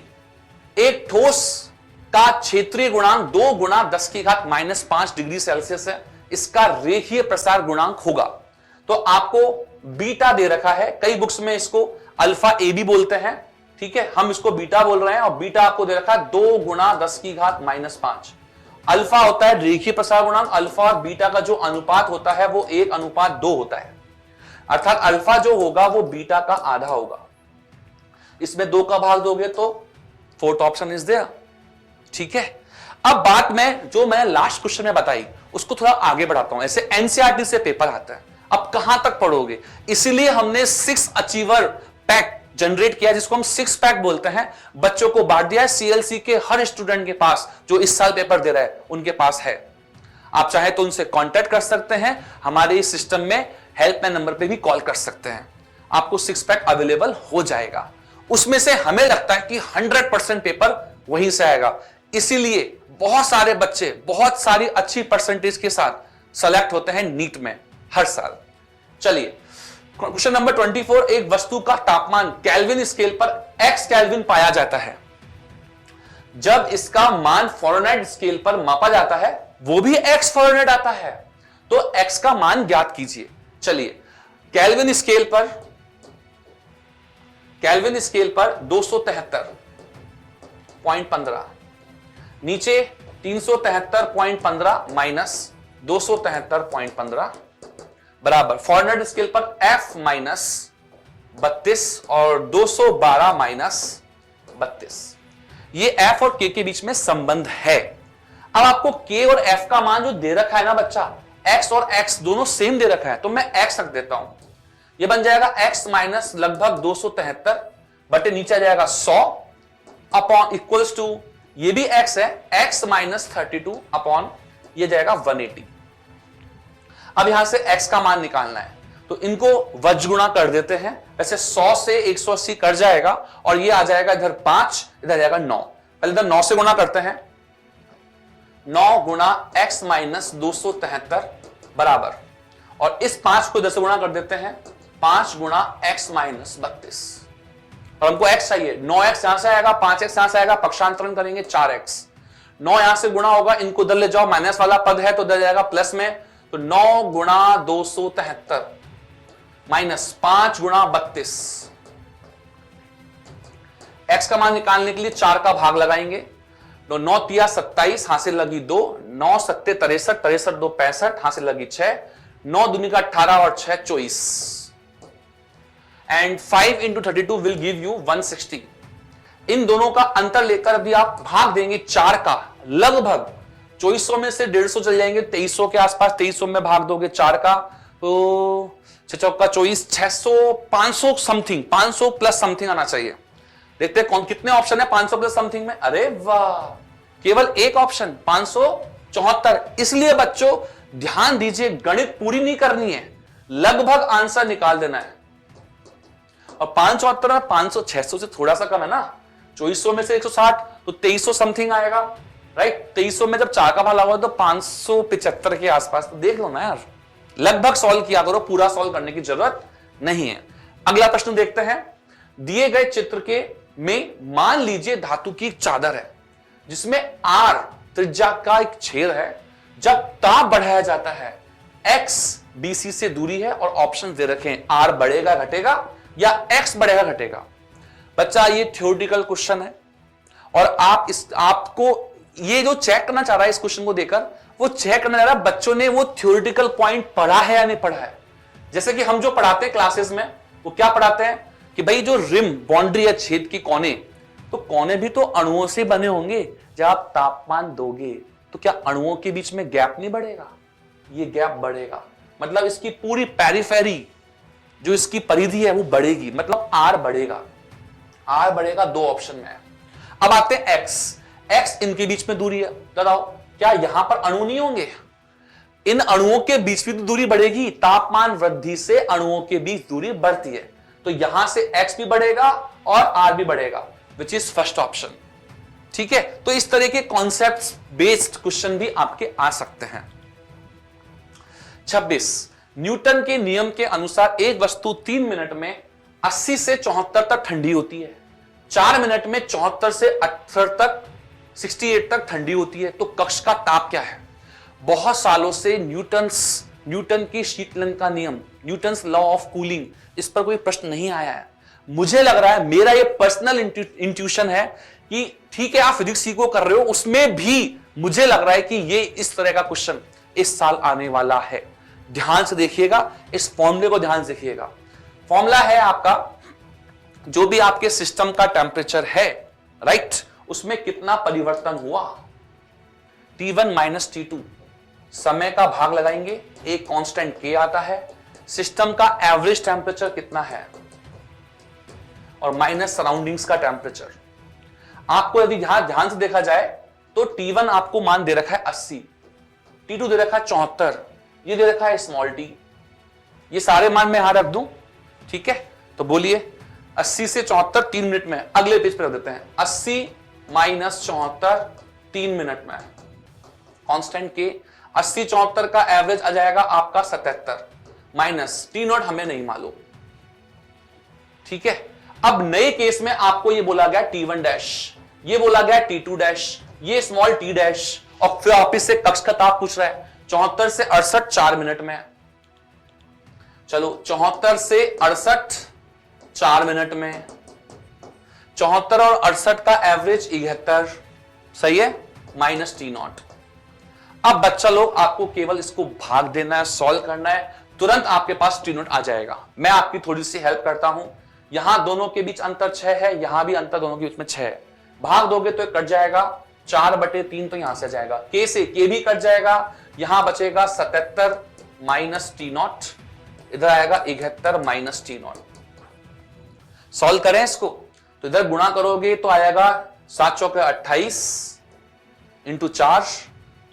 एक ठोस का क्षेत्रीय गुणांक 2 गुणा 10⁻⁻5 डिग्री सेल्सियस है, इसका रेखीय प्रसार गुणांक होगा। तो आपको बीटा दे रखा है, कई बुक्स में इसको अल्फा ए भी बोलते हैं, ठीक है, हम इसको बीटा बोल रहे हैं, और बीटा आपको दे रखा है 2 गुणा 10⁻⁻5। अल्फा होता है रेखीय प्रसार गुणांक, अल्फा और बीटा का जो अनुपात होता है वो 1:2 होता है, अर्थात अल्फा जो होगा वो बीटा का आधा होगा। इसमें 2 का भाग दोगे तो 4th ऑप्शन इज देयर, ठीक है। अब बात में जो मैंने लास्ट क्वेश्चन में बताई उसको थोड़ा आगे बढ़ाता हूं, ऐसे एनसीईआरटी से पेपर आता है, अब कहां तक पढ़ोगे, इसीलिए हमने 6 अचीवर पैक जनरेट किया, जिसको हम 6 पैक बोलते हैं, बच्चों को बांट दिया है। सीएलसी के हर स्टूडेंट के पास जो इस साल पेपर दे रहा है उनके पास है, आप चाहे तो उनसे कांटेक्ट कर सकते हैं, हमारे इस सिस्टम में हेल्पलाइन नंबर पे भी कॉल कर सकते हैं, आपको 6 पैक अवेलेबल हो जाएगा। उसमें से हमें लगता है कि 100% पेपर वहीं से आएगा, इसीलिए बहुत सारे बच्चे बहुत सारी अच्छी परसेंटेज के साथ सेलेक्ट होते हैं नीट में हर साल। चलिए क्वेश्चन नंबर 24, एक वस्तु का तापमान केल्विन स्केल पर x केल्विन पाया जाता है, जब इसका मान फ़ारेनहाइट स्केल पर मापा जाता है वो भी x फ़ारेनहाइट आता है, तो x का मान ज्ञात कीजिए। चलिए केल्विन स्केल पर 273.15, नीचे 373.15 माइनस 273.15 बराबर फ़ारेनहाइट स्केल पर F माइनस 32 और 212 माइनस 32। ये F और K के बीच में संबंध है। अब आपको K और F का मान जो दे रखा है ना बच्चा, X और X दोनों सेम दे रखा है, तो मैं X रख देता हूं, ये बन जाएगा X माइनस लगभग 273 बटे नीचे आ जाएगा 100 अपॉन इक्वल्स टू, ये भी X है, X माइनस 32 अपॉन ये जाएगा 180। अब यहां से x का मान निकालना है तो इनको वज्रगुणा कर देते हैं। वैसे 100 से 180 कट जाएगा और ये आ जाएगा इधर 5, इधर जाएगा 9। पहले इधर 9 से गुणा करते हैं। 9 गुणा x माइनस 273 बराबर, और इस 5 को इधर से गुणा कर देते हैं, 5 गुणा x माइनस 32। और हमको x चाहिए, 9x यहां से आएगा, 5x यहां से आएगा, पक्षांतरण करेंगे 4x। 9 यहां से गुणा होगा, इनको इधर ले जाओ, माइनस वाला पद है तो इधर जाएगा प्लस में, तो 9 गुणा 273 माइनस 5 गुणा 32। x का मान निकालने के लिए 4 का भाग लगाएंगे, तो 9 तिया 27, हासिल लगी 2, 9 सत्ते 63, 63 2 65, हासिल लगी 6, 9 दूनी का 18 और 6 24, and 5 into 32 will give you 160। इन दोनों का अंतर लेकर अभी आप भाग देंगे 4 का, लगभग 2400 में से 150 चल जाएंगे, 2300 के आसपास, 2300 में भाग दोगे 4 का तो 6 चौका 24, 600, 500 समथिंग, 500 प्लस समथिंग आना चाहिए। देखते हैं कौन कितने ऑप्शन है 500 प्लस समथिंग में। अरे वाह, केवल एक ऑप्शन 574। इसलिए बच्चों ध्यान दीजिए, गणित पूरी नहीं करनी है, लगभग आंसर निकाल देना है। और 574 में 500 600 से थोड़ा सा कम है ना, 2400 में से 160 तो 2300 समथिंग आएगा, राइट। 2300 में जब 4 का भाग लगा तो 575 के आसपास। तो देख लो ना यार, लगभग सॉल्व किया करो, पूरा सॉल्व करने की जरूरत नहीं है। अगला प्रश्न देखते हैं। दिए गए चित्र के में मान लीजिए धातु की एक चादर है जिसमें R त्रिज्या का एक छेद है। जब ताप बढ़ाया जाता है, X BC से दूरी है और ऑप्शन दे रखे हैं, R बढ़ेगा घटेगा या X बढ़ेगा घटेगा। बच्चा ये थ्योरेटिकल क्वेश्चन है और आपको ये जो चेक करना चाह रहा है इस क्वेश्चन को देकर, वो चेक करना चाह रहा है बच्चों ने वो थ्योरेटिकल पॉइंट पढ़ा है या नहीं पढ़ा है। जैसे कि हम जो पढ़ाते हैं क्लासेस में, वो क्या पढ़ाते हैं कि भाई जो रिम बाउंड्री या छेद की कोने, तो कोने भी तो अणुओं से बने होंगे। जब आप तापमान दोगे तो क्या अणुओं के बीच में गैप नहीं बढ़ेगा? ये गैप बढ़ेगा, मतलब इसकी पूरी पेरिफेरी जो इसकी परिधि है वो बढ़ेगी, मतलब R बढ़ेगा। R बढ़ेगा, 2 ऑप्शन में है। अब आते हैं X इनके बीच में दूरी है, बताओ क्या यहां पर अणु नहीं होंगे? इन अणुओं के बीच भी तो दूरी बढ़ेगी, तापमान वृद्धि से अणुओं के बीच दूरी बढ़ती है, तो यहां से X भी बढ़ेगा और R भी बढ़ेगा, विच इज फर्स्ट ऑप्शन। ठीक है, तो इस तरह के कॉन्सेप्ट्स बेस्ड क्वेश्चन भी आपके आ सकते हैं। 26, न्यूटन के नियम के अनुसार एक वस्तु 3 मिनट में 80 से 74 तक ठंडी होती है, 4 मिनट में 74 से 68 तक 68 तक ठंडी होती है, तो कक्ष का ताप क्या है? बहुत सालों से न्यूटन की शीतलन का नियम, न्यूटन्स लॉ ऑफ कूलिंग, इस पर कोई प्रश्न नहीं आया है। मुझे लग रहा है, मेरा ये पर्सनल इंट्यूशन है कि ठीक है आप फिजिक्स सीखो कर रहे हो, उसमें भी मुझे लग रहा है कि ये इस तरह का क्वेश्चन इस साल आने वाला है। ध्यान से देखिएगा, इस फॉर्मूले को ध्यान से देखिएगा। फॉर्मूला है आपका, जो भी आपके सिस्टम का टेम्परेचर है, राइट, उसमें कितना परिवर्तन हुआ, T1 माइनस T2, समय का भाग लगाएंगे, एक कांस्टेंट K आता है, सिस्टम का एवरेज टेम्परेचर कितना है और माइनस सराउंडिंग्स का टेम्परेचर। आपको यदि ध्यान से देखा जाए तो T1 आपको मान दे रखा है 80, T2 दे रखा है 74, ये दे रखा है स्मॉल t। ये सारे मान मैं यहां रख दूं, ठीक है, तो बोलिए 80 से 74 3 मिनट में। अगले पेज पर रख देते हैं, 80 माइनस 74 3 मिनट में, कांस्टेंट के 80 74 का एवरेज आ जाएगा आपका 77 माइनस T0 हमें नहीं मालूम। ठीक है, अब नए केस में आपको ये बोला गया T1 डैश, ये बोला गया T2 डैश, ये स्मॉल t डैश, और फिर वापिस से कक्ष का ताप पूछ रहा है। 74 से 68 4 मिनट में, चलो 74 से 68 4 मिनट में, 74 और 68 का एवरेज 71, सही है, माइनस T0। अब बच्चा लोग आपको केवल इसको भाग देना है, सॉल्व करना है, तुरंत आपके पास T0 आ जाएगा। मैं आपकी थोड़ी सी हेल्प करता हूं, यहां दोनों के बीच अंतर 6 है, यहां भी अंतर दोनों के बीच में 6 है, भाग दोगे तो कट जाएगा 4/3, तो यहां से जाएगा, K से K भी कट जाएगा, यहां बचेगा 77 माइनस T0, इधर आएगा 71 माइनस T0। सॉल्व करें इसको, तो इधर गुणा करोगे तो आएगा 7 चौके 28 इंटू 4,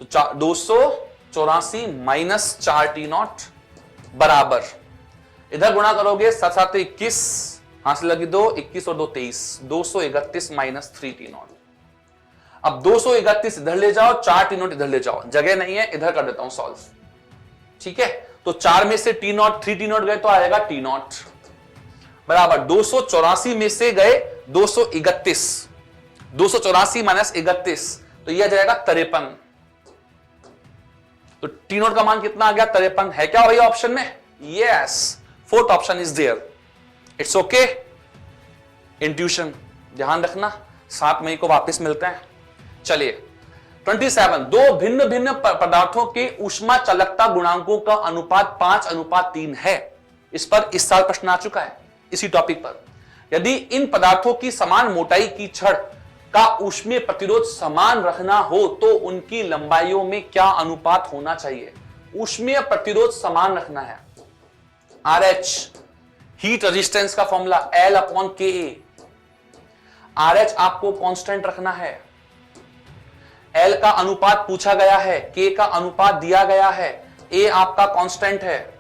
तो 284 माइनस 4t0 बराबर, इधर गुणा करोगे 7 7 21, हां से लगी 2, 21 और 2 23, 231 माइनस 3t0। अब 231 इधर ले जाओ, 4t0 इधर ले जाओ, जगह नहीं है, इधर कर देता हूं सॉल्व। ठीक है, तो 4 में से t0 3t0 गए तो आएगा t0 बराबर 284 में से गए 231, 284 माइनस 31, तो यह जाएगा 53। तो t0 का मान कितना आ गया? 53 है क्या भाई ऑप्शन में? Yes, fourth option is there. It's okay. Intuition ध्यान रखना। 7 मई को वापस मिलते हैं। चलिए 27, दो भिन्न भिन्न पदार्थों के ऊष्मा चालकता गुणांकों का अनुपात 5:3 है। इस पर इस साल प्रश्न आ चुका है इसी टॉपिक पर। यदि इन पदार्थों की समान मोटाई की छड़ का ऊष्मीय प्रतिरोध समान रखना हो तो उनकी लंबाइयों में क्या अनुपात होना चाहिए? ऊष्मीय प्रतिरोध समान रखना है। RH हीट रेजिस्टेंस का फॉर्मूला L/Ka। RH आपको कांस्टेंट रखना है। L का अनुपात पूछा गया है, K का अनुपात दिया गया है, A आपका कांस्टेंट है।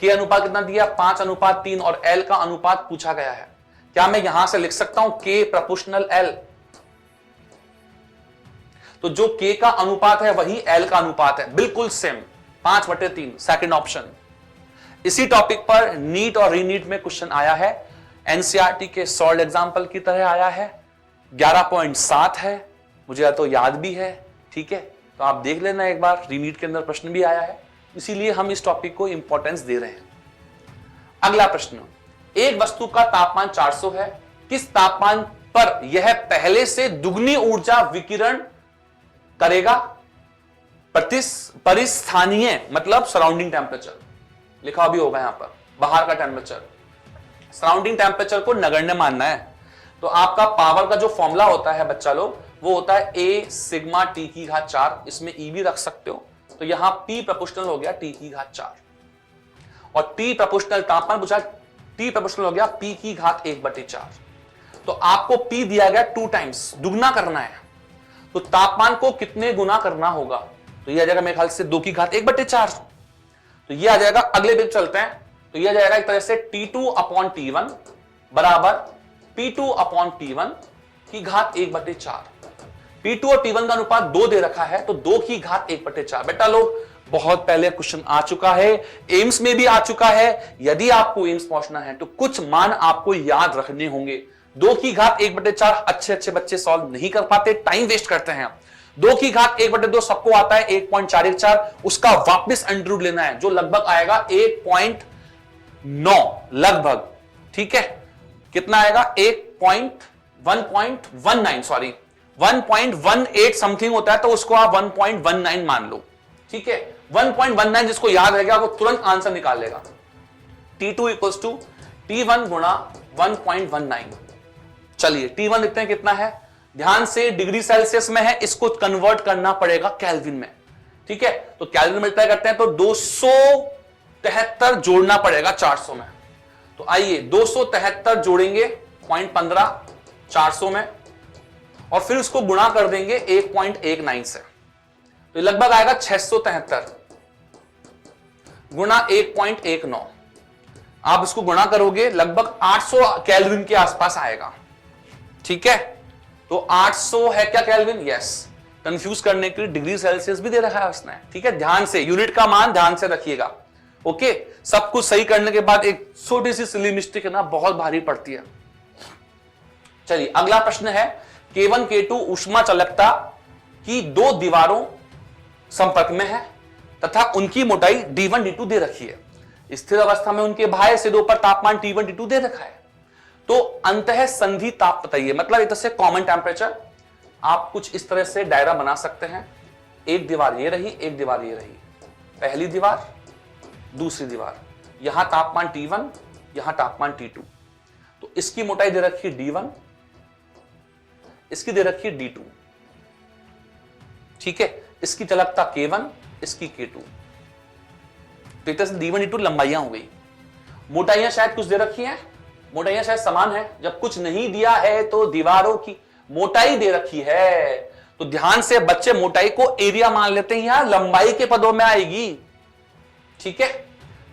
K अनुपात कितना दिया? 5:3 और L का अनुपात पूछा गया है। क्या मैं यहां से लिख सकता हूं K प्रोपोर्शनल L? तो जो K का अनुपात है वही L का अनुपात है, बिल्कुल सेम, 5/3, सेकंड ऑप्शन। इसी टॉपिक पर नीट और रीनीट में क्वेश्चन आया है, एनसीईआरटी के सॉल्व एग्जांपल की तरह आया है, 11.7 है, मुझे तो याद भी है। ठीक है, तो आप देख लेना एक बार, रीनीट के अंदर प्रश्न भी आया है, इसीलिए हम इस टॉपिक को इंपॉर्टेंस दे रहे हैं। अगला प्रश्न, एक वस्तु का तापमान 400 है, किस तापमान पर यह पहले से दुगनी ऊर्जा विकिरण करेगा? परिस्थानीय मतलब सराउंडिंग टेम्परेचर लिखा भी होगा यहां पर, बाहर का टेम्परेचर। सराउंडिंग टेम्परेचर को नगण्य मानना है, तो आपका पावर का जो फॉर्मूला होता है बच्चा लोग, वो होता है A सिग्मा T की घात 4, इसमें E भी रख सकते हो, तो यहां P प्रोपोर्शनल हो गया T की घात 4, और T प्रोपोर्शनल तापमान पूछा, T प्रोपोर्शनल हो गया P की घात 1/4। तो आपको P दिया गया 2 टाइम्स, दुगना करना है, तो तापमान को कितने गुना करना होगा? तो यह आ जाएगा मेरे ख्याल से 2 की घात 1/4, तो यह आ जाएगा। अगले बिंदु चलते हैं, तो यह जाएगा एक तरह से T2/T1 बराबर P2/T1 की घात 1/4। P2 और T1 का अनुपात 2 दे रखा है, तो 2 की घात 1/4। बेटा लोग बहुत पहले क्वेश्चन आ चुका है, एम्स में भी आ चुका है। यदि आपको एम्स पहुंचना है तो कुछ मान आपको याद रखने होंगे। 2 की घात 1/4 अच्छे बच्चे सॉल्व नहीं कर पाते, टाइम वेस्ट करते हैं। 2 की घात 1/2 सबको आता है 1.414, उसका वापस अंडर रूट लेना है, जो लगभग आएगा 1.9 लगभग। ठीक है, कितना आएगा? 1.19 सॉरी 1.18 समथिंग होता है, तो उसको आप 1.19 मान लो। ठीक है, 1.19 जिसको याद रहेगा वो तुरंत आंसर निकाल लेगा। T2 इक्वल्स टू T1 गुणा 1.19। चलिए T1 लिखते हैं, कितना है? ध्यान से, डिग्री सेल्सियस में है, इसको कन्वर्ट करना पड़ेगा केल्विन में। ठीक है, तो केल्विन मल्टीप्लाई करते हैं तो 273 जोड़ना पड़ेगा 400 में। तो आइए 273 जोड़ेंगे 0.15 400 में, और फिर उसको गुणा कर देंगे 1.19 से, तो लगभग आएगा 673 गुणा 1.19। आप इसको गुणा करोगे लगभग 800 केल्विन के आसपास आएगा। ठीक है, तो 800 है क्या केल्विन? यस, कंफ्यूज करने के लिए डिग्री सेल्सियस भी दे रखा है उसने। ठीक है, ध्यान से यूनिट का मान ध्यान से रखिएगा। ओके, सब कुछ सही करने के बाद एक छोटी सी सिली मिस्टेक है ना, बहुत भारी पड़ती है। चलिए अगला प्रश्न है, K1 K2 ऊष्मा चालकता की 2 दीवारों संपर्क में है तथा उनकी मोटाई D1 D2 दे रखी है। स्थिर अवस्था में उनके बाह्य सिरों पर तापमान T1 T2 दे रखा है, तो अंतः संधि ताप बताइए। मतलब एक तरह से कॉमन टेम्परेचर। आप कुछ इस तरह से डायरा बना सकते हैं, एक दीवार ये रही, एक दीवार ये रही, पहली दीवार, दूसरी दीवार, यहां तापमान T1, यहां तापमान T2, तो इसकी मोटाई दे रखी है D1, इसकी दे रखी है D2। ठीक है, इसकी चालकता K1, इसकी K2, तो एक तरह से D1 D2 लंबाइयां हो गई। मोटाइयां शायद कुछ दे रखी हैं, मोटाइयां शायद समान है। जब कुछ नहीं दिया है तो दीवारों की मोटाई दे रखी है, तो ध्यान से बच्चे मोटाई को एरिया मान लेते हैं, यहां लंबाई के पदों में आएगी। ठीक है,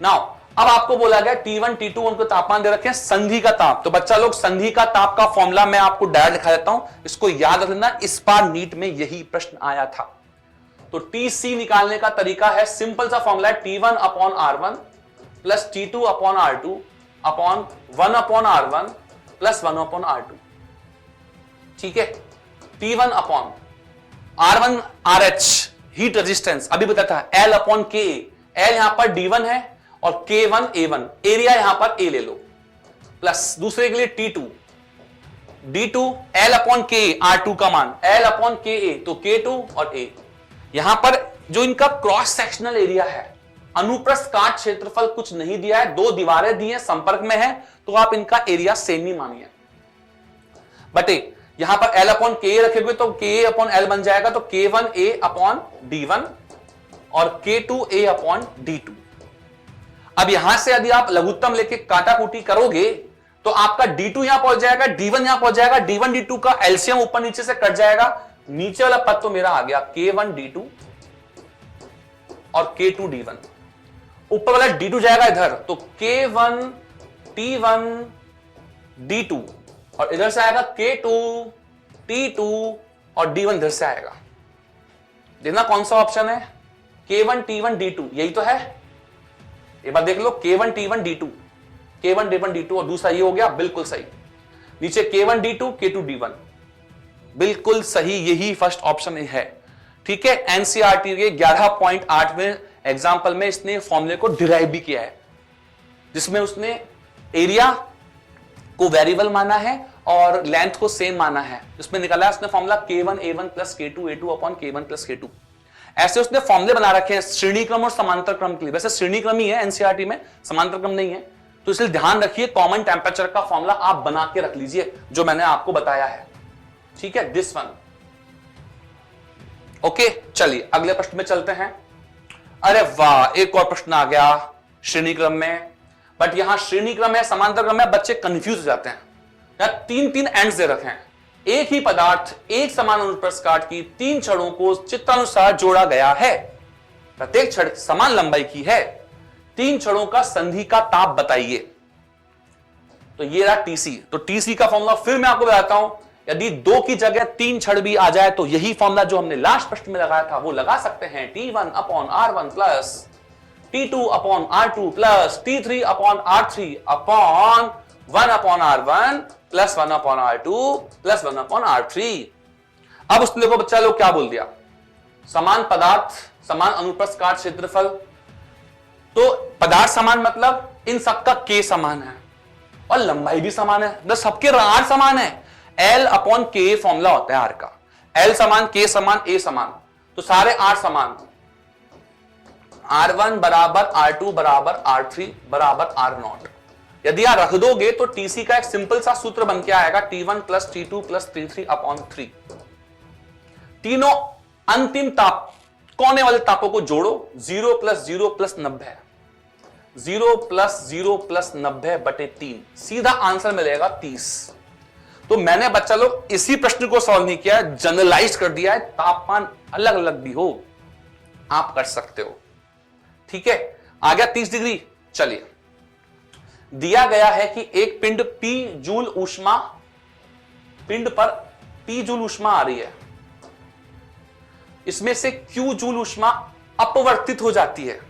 नाउ अब आपको बोला गया T1 T2 उनको तापमान दे रखे हैं, संधि का ताप। तो बच्चा लोग संधि का ताप का फॉर्मूला मैं आपको डायरेक्ट लिखा देता हूं, इसको याद रख लेना, इस बार नीट में यही प्रश्न आया था। तो TC निकालने का तरीका है, सिंपल सा फॉर्मूला है T1 upon R1 plus T2 upon R2 upon 1 upon R1 plus 1 upon R2। ठीक है, T1 upon R1 RH heat resistance अभी बताया था, L अपॉन K, L यहां पर D1 है और K1 A1, एरिया यहां पर A ले लो, प्लस दूसरे के लिए T2 D2 L upon K, R2 का मान L अपॉन KA, तो K2 और A। यहां पर जो इनका क्रॉस सेक्शनल एरिया है, अनुप्रस्थ काट क्षेत्रफल कुछ नहीं दिया है, दो दीवारें दी हैं, संपर्क में है, तो आप इनका एरिया सेम ही मानिए। बटे यहां पर L अपॉन K रखेंगे तो K अपॉन L बन जाएगा, तो K1A अपॉन D1 और K2A अपॉन D2। अब यहां से यदि आप लघुत्तम लेके काटाकूटी करोगे तो आपका D2 यहां पहुंच जाएगा, D1 यहां पहुंच जाएगा, D1 D2 का एलसीएम ऊपर नीचे से कट जाएगा, नीचे वाला पद तो मेरा आ गया K1 D2 और K2 D1, ऊपर वाला D2 जाएगा इधर, तो K1 T1 D2 और इधर से आएगा K2 T2 और D1 इधर से आएगा। देखना कौन सा ऑप्शन है, K1 T1 D2, यही तो है। एक बार देख लो, K1 T1 D2, K1 T1 D2 और दूसरा ये हो गया, बिल्कुल सही। नीचे K1 D2 K2 D1, बिल्कुल सही, यही फर्स्ट ऑप्शन है। ठीक है, एनसीईआरटी के 11.8वें एग्जाम्पल में इसने फॉर्मूले को डिराइव भी किया है, जिसमें उसने एरिया को वेरिएबल माना है और लेंथ को सेम माना है। इसमें निकाला है उसने formula K1 A1 plus K2 A2 upon K1 plus K2। ऐसे उसने फॉर्मूले बना रखे हैं श्रेणी क्रम और समांतर क्रम के लिए। वैसे श्रेणी क्रम ही है एनसीईआरटी में, समांतर क्रम नहीं है, तो इसलिए ध्यान रखिए कॉमन टेम्परेचर का फॉर्मूला आप बना के रख लीजिए जो मैंने आपको बताया है। ठीक है, दिस वन। ओके, चलिए अगले प्रश्न में चलते हैं। अरे वाह, एक और प्रश्न आ गया श्रेणी क्रम में, बट यहां श्रेणी क्रम है समांतर क्रम है, बच्चे कंफ्यूज हो जाते हैं। यहां तीन तीन एंड्स दे रखे हैं, एक ही पदार्थ एक समान अनुप्रस्थ काट की तीन छड़ों को चित्रानुसार जोड़ा गया है, प्रत्येक छड़ समान लंबाई की है, तीन छड़ों का संधि का ताप बताइए। तो ये रहा टीसी। तो टीसी का फॉर्मूला फिर मैं आपको बताता हूं, यदि दो की जगह तीन छड़ भी आ जाए तो यही फॉर्मूला जो हमने लास्ट प्रश्न में लगाया था वो लगा सकते हैं, T1 upon R1 plus T2 upon R2 plus T3 upon R3 upon 1 upon R1 plus 1 upon R2 plus 1 upon R3। अब उसने देखो बच्चा लोग क्या बोल दिया, समान पदार्थ समान अनुप्रस्थ काट क्षेत्रफल। तो पदार्थ समान मतलब इन सबका K समान है और लंबाई भी समान है, बस सबके R समान है। L अपॉन K फॉर्मूला होता है R का, L समान K समान A समान, तो सारे R समान, R1 बराबर R2 बराबर R3 बराबर R0। यदि आप रख दोगे तो TC का एक सिंपल सा सूत्र बन के आएगा, T1 plus T2 plus T3 upon 3। तीनों अंतिम ताप कोने वाले तापों को जोड़ो, 0 प्लस 0 प्लस 90, 0 प्लस 0 प्लस 90 बटे 3, सीधा आंसर मिलेगा 30। तो मैंने बच्चा लोग इसी प्रश्न को सॉल्व नहीं किया, जनरलाइज कर दिया है, तापमान अलग अलग भी हो आप कर सकते हो। ठीक है, आ गया 30 डिग्री। चलिए, दिया गया है कि एक पिंड P जूल ऊष्मा, पिंड पर P जूल ऊष्मा आ रही है, इसमें से Q जूल ऊष्मा अपवर्तित हो जाती है,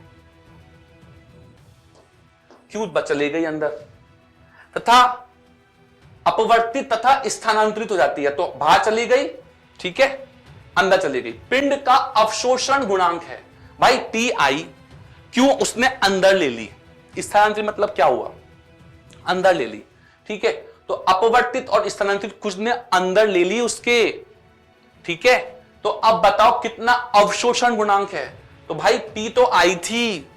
Q चली गई अंदर, तथा अपवर्तित तथा स्थानांतरित हो जाती है, तो बाहर चली गई, ठीक है, अंदर चली गई। पिंड का अवशोषण गुणांक है भाई Ti, क्यों उसने अंदर ले ली, स्थानांतरित मतलब क्या हुआ, अंदर ले ली। ठीक है, तो अपवर्तित और स्थानांतरित कुछ ने अंदर ले ली उसके। ठीक है, तो अब बताओ कितना अवशोषण गुणांक है। तो भाई P तो आई थी,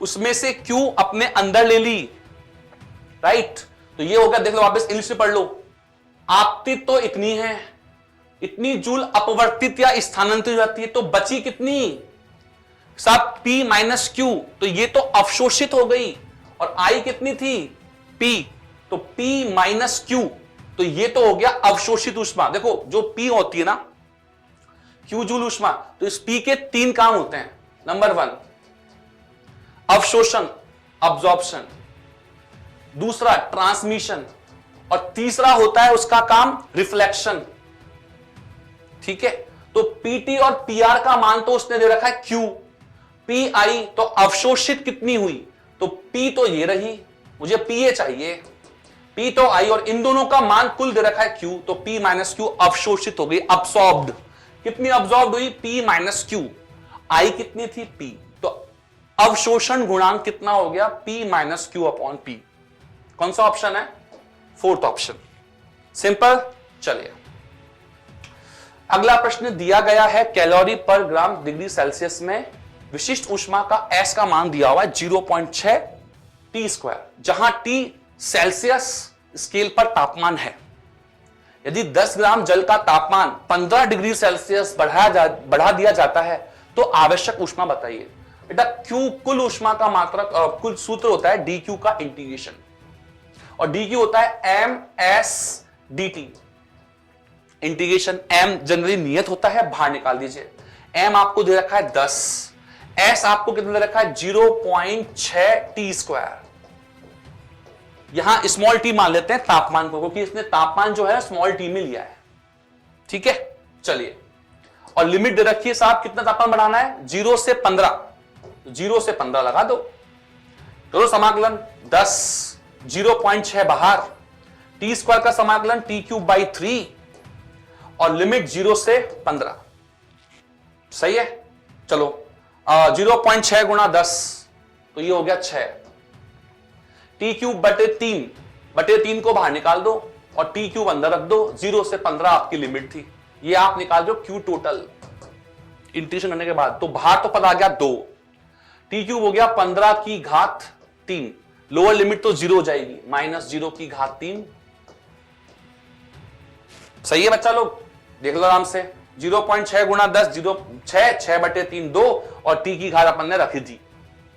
उसमें से Q अपने अंदर ले ली, राइट। तो ये हो गया, देख लो वापस इंग्लिश में पढ़ लो, आपतित तो इतनी है, इतनी जूल अपवर्तित या स्थानांतरित हो जाती है, तो बची कितनी सब P माइनस Q, तो ये तो अवशोषित हो गई, और I कितनी थी P, तो P माइनस Q, तो ये तो हो गया अवशोषित ऊष्मा। देखो जो P होती है ना, Q जूल ऊष्मा, तो इस P के 3 काम होते हैं। नंबर 1 अवशोषण, अब्जॉर्प्शन, दूसरा ट्रांसमिशन, और तीसरा होता है उसका काम रिफ्लेक्शन। ठीक है, तो PT और PR का मान तो उसने दे रखा है Q, PI तो अवशोषित कितनी हुई, तो P तो ये रही, मुझे PA चाहिए, P तो I, और इन दोनों का मान कुल दे रखा है Q, तो P माइनस Q अवशोषित हो गई, अब्सॉर्ब्ड। कितनी अब्सॉर्ब्ड हुई, P माइनस Q। I कितनी थी, P, तो अवशोषण गुणांक कितना हो गया, P minus Q upon P। कौन सा ऑप्शन है, 4th ऑप्शन। सिंपल। चलिए अगला प्रश्न दिया गया है, कैलोरी पर ग्राम डिग्री सेल्सियस में विशिष्ट ऊष्मा का S का मान दिया हुआ है 0.6 T², जहां T सेल्सियस स्केल पर तापमान है। यदि 10 ग्राम जल का तापमान 15 डिग्री सेल्सियस बढ़ा दिया जाता है तो आवश्यक ऊष्मा बताइए। बेटा Q कुल ऊष्मा का मात्रक, कुल सूत्र होता है dQ का इंटीग्रेशन, और dQ होता है ms dt। Integration m generally नियत होता है, बाहर निकाल दीजिए। m आपको दे रखा है 10, s आपको कितना दे रखा है 0.6 T²। यहां स्मॉल टी मान लेते हैं तापमान को, क्योंकि इसने तापमान जो है स्मॉल टी में लिया है। ठीक है, चलिए, और लिमिट दे रखी है साहब, कितना तापमान बढ़ाना है, 0 से 15, 0 से 15 लगा दो, करो समाकलन 10, 0.6 बाहर, T² का समाकलन T³/3, और लिमिट 0 से 15। सही है, चलो 0.6 गुणा 10, तो ये हो गया 6, T³/3 को बाहर निकाल दो और T³ अंदर रख दो, 0 से 15 आपकी लिमिट थी, ये आप निकाल दो Q टोटल इंटीग्रेशन करने के बाद, तो बाहर तो पता आ गया 2, T³ हो गया 15⁻3, लोअर लिमिट तो 0 हो जाएगी, -0⁻3। सही है बच्चा लोग, देख लो आराम से, 0.6 गुणा 10, 6/3 2, और T की घात अपन ने रखी थी।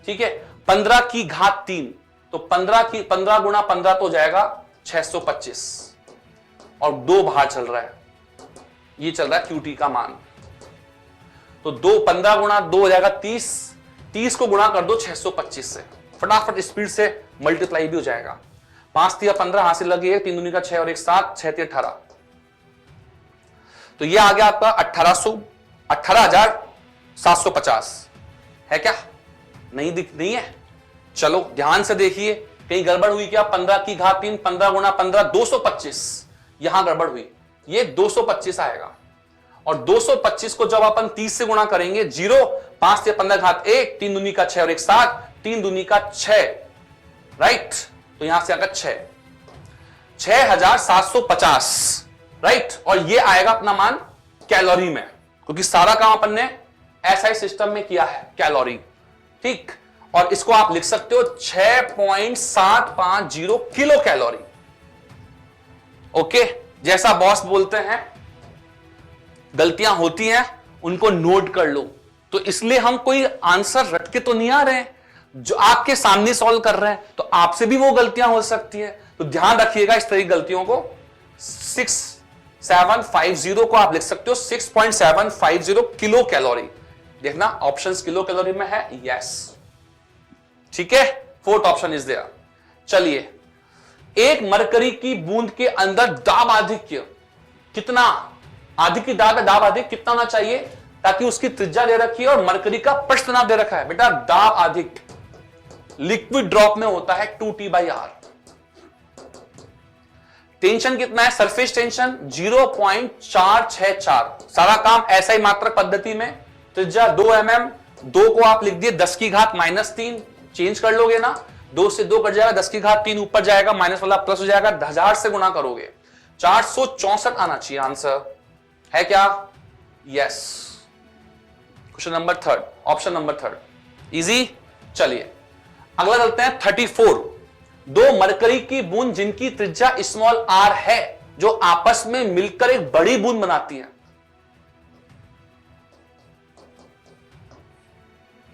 ठीक है, 15⁻3, तो 15 गुणा 15 तो जाएगा 625, और 2 बाहर चल रहा है, ये चल रहा है QT का मान, तो 15 गुणा 2 हो जाएगा 30 को गुणा कर दो 625 से, फटाफट स्पीड से मल्टीप्लाई भी हो जाएगा। 5 × 15 हासिल लगी है, 3 दूनी का 6 और 1 7, 6 × 18, तो ये आ गया आपका 18,750 है क्या, नहीं है। चलो ध्यान से देखिए, कहीं गड़बड़ हुई क्या, 15⁻3, 15 गुणा 15 225, यहां गड़बड़ हुई, ये 225 आएगा, और 225 को जब अपन 30 से गुणा करेंगे 0, 5 से 15 घात 1, 3 दूनी का 6 और 1 7, 3 दूनी का 6, राइट, तो यहां से आकर 6,750, राइट, और ये आएगा अपना मान कैलोरी में, क्योंकि सारा काम अपन ने SI सिस्टम में किया है, कैलोरी। ठीक, और इसको आप लिख सकते हो 6.750 किलो कैलोरी। ओके, जैसा बॉस बोलते हैं, गलतियां होती हैं उनको नोट कर लो, तो इसलिए हम कोई आंसर रट के तो नहीं आ रहे हैं, जो आपके सामने सॉल्व कर रहे हैं, तो आपसे भी वो गलतियां हो सकती हैं, तो ध्यान रखिएगा इस तरह की गलतियों को। 6.750 को आप लिख सकते हो 6.750 किलो कैलोरी, देखना ऑप्शंस किलो कैलोरी में है, यस, ठीक है, 4th ऑप्शन इज देयर। चलिए, एक मरकरी की बूंद के अंदर दाब आधिक्य कितना, आधिक्य दाब है, दाब आधिक्य कितना होना चाहिए, ताकि उसकी त्रिज्या दे रखी है और मरकरी का पृष्ठ तनाव दे रखा है। बेटा दाब आधिक्य लिक्विड ड्रॉप में होता है 2T/R। टेंशन कितना है, सरफेस टेंशन 0.464, सारा काम SI मात्रक पद्धति में, त्रिज्या 2 mm, 2 को आप लिख दिए 10⁻³ चेंज कर लोगे ना, 2 से 2 कट जाएगा, 10⁻³ ऊपर जाएगा, माइनस वाला प्लस हो जाएगा, 1000 से गुणा करोगे 464 आना चाहिए आंसर, है क्या, yes. Question number 3, option number 3, easy. चलिए अगला चलते हैं 34, 2 मरकरी की बूंद जिनकी त्रिज्या स्मॉल r है, जो आपस में मिलकर एक बड़ी बूंद बनाती है।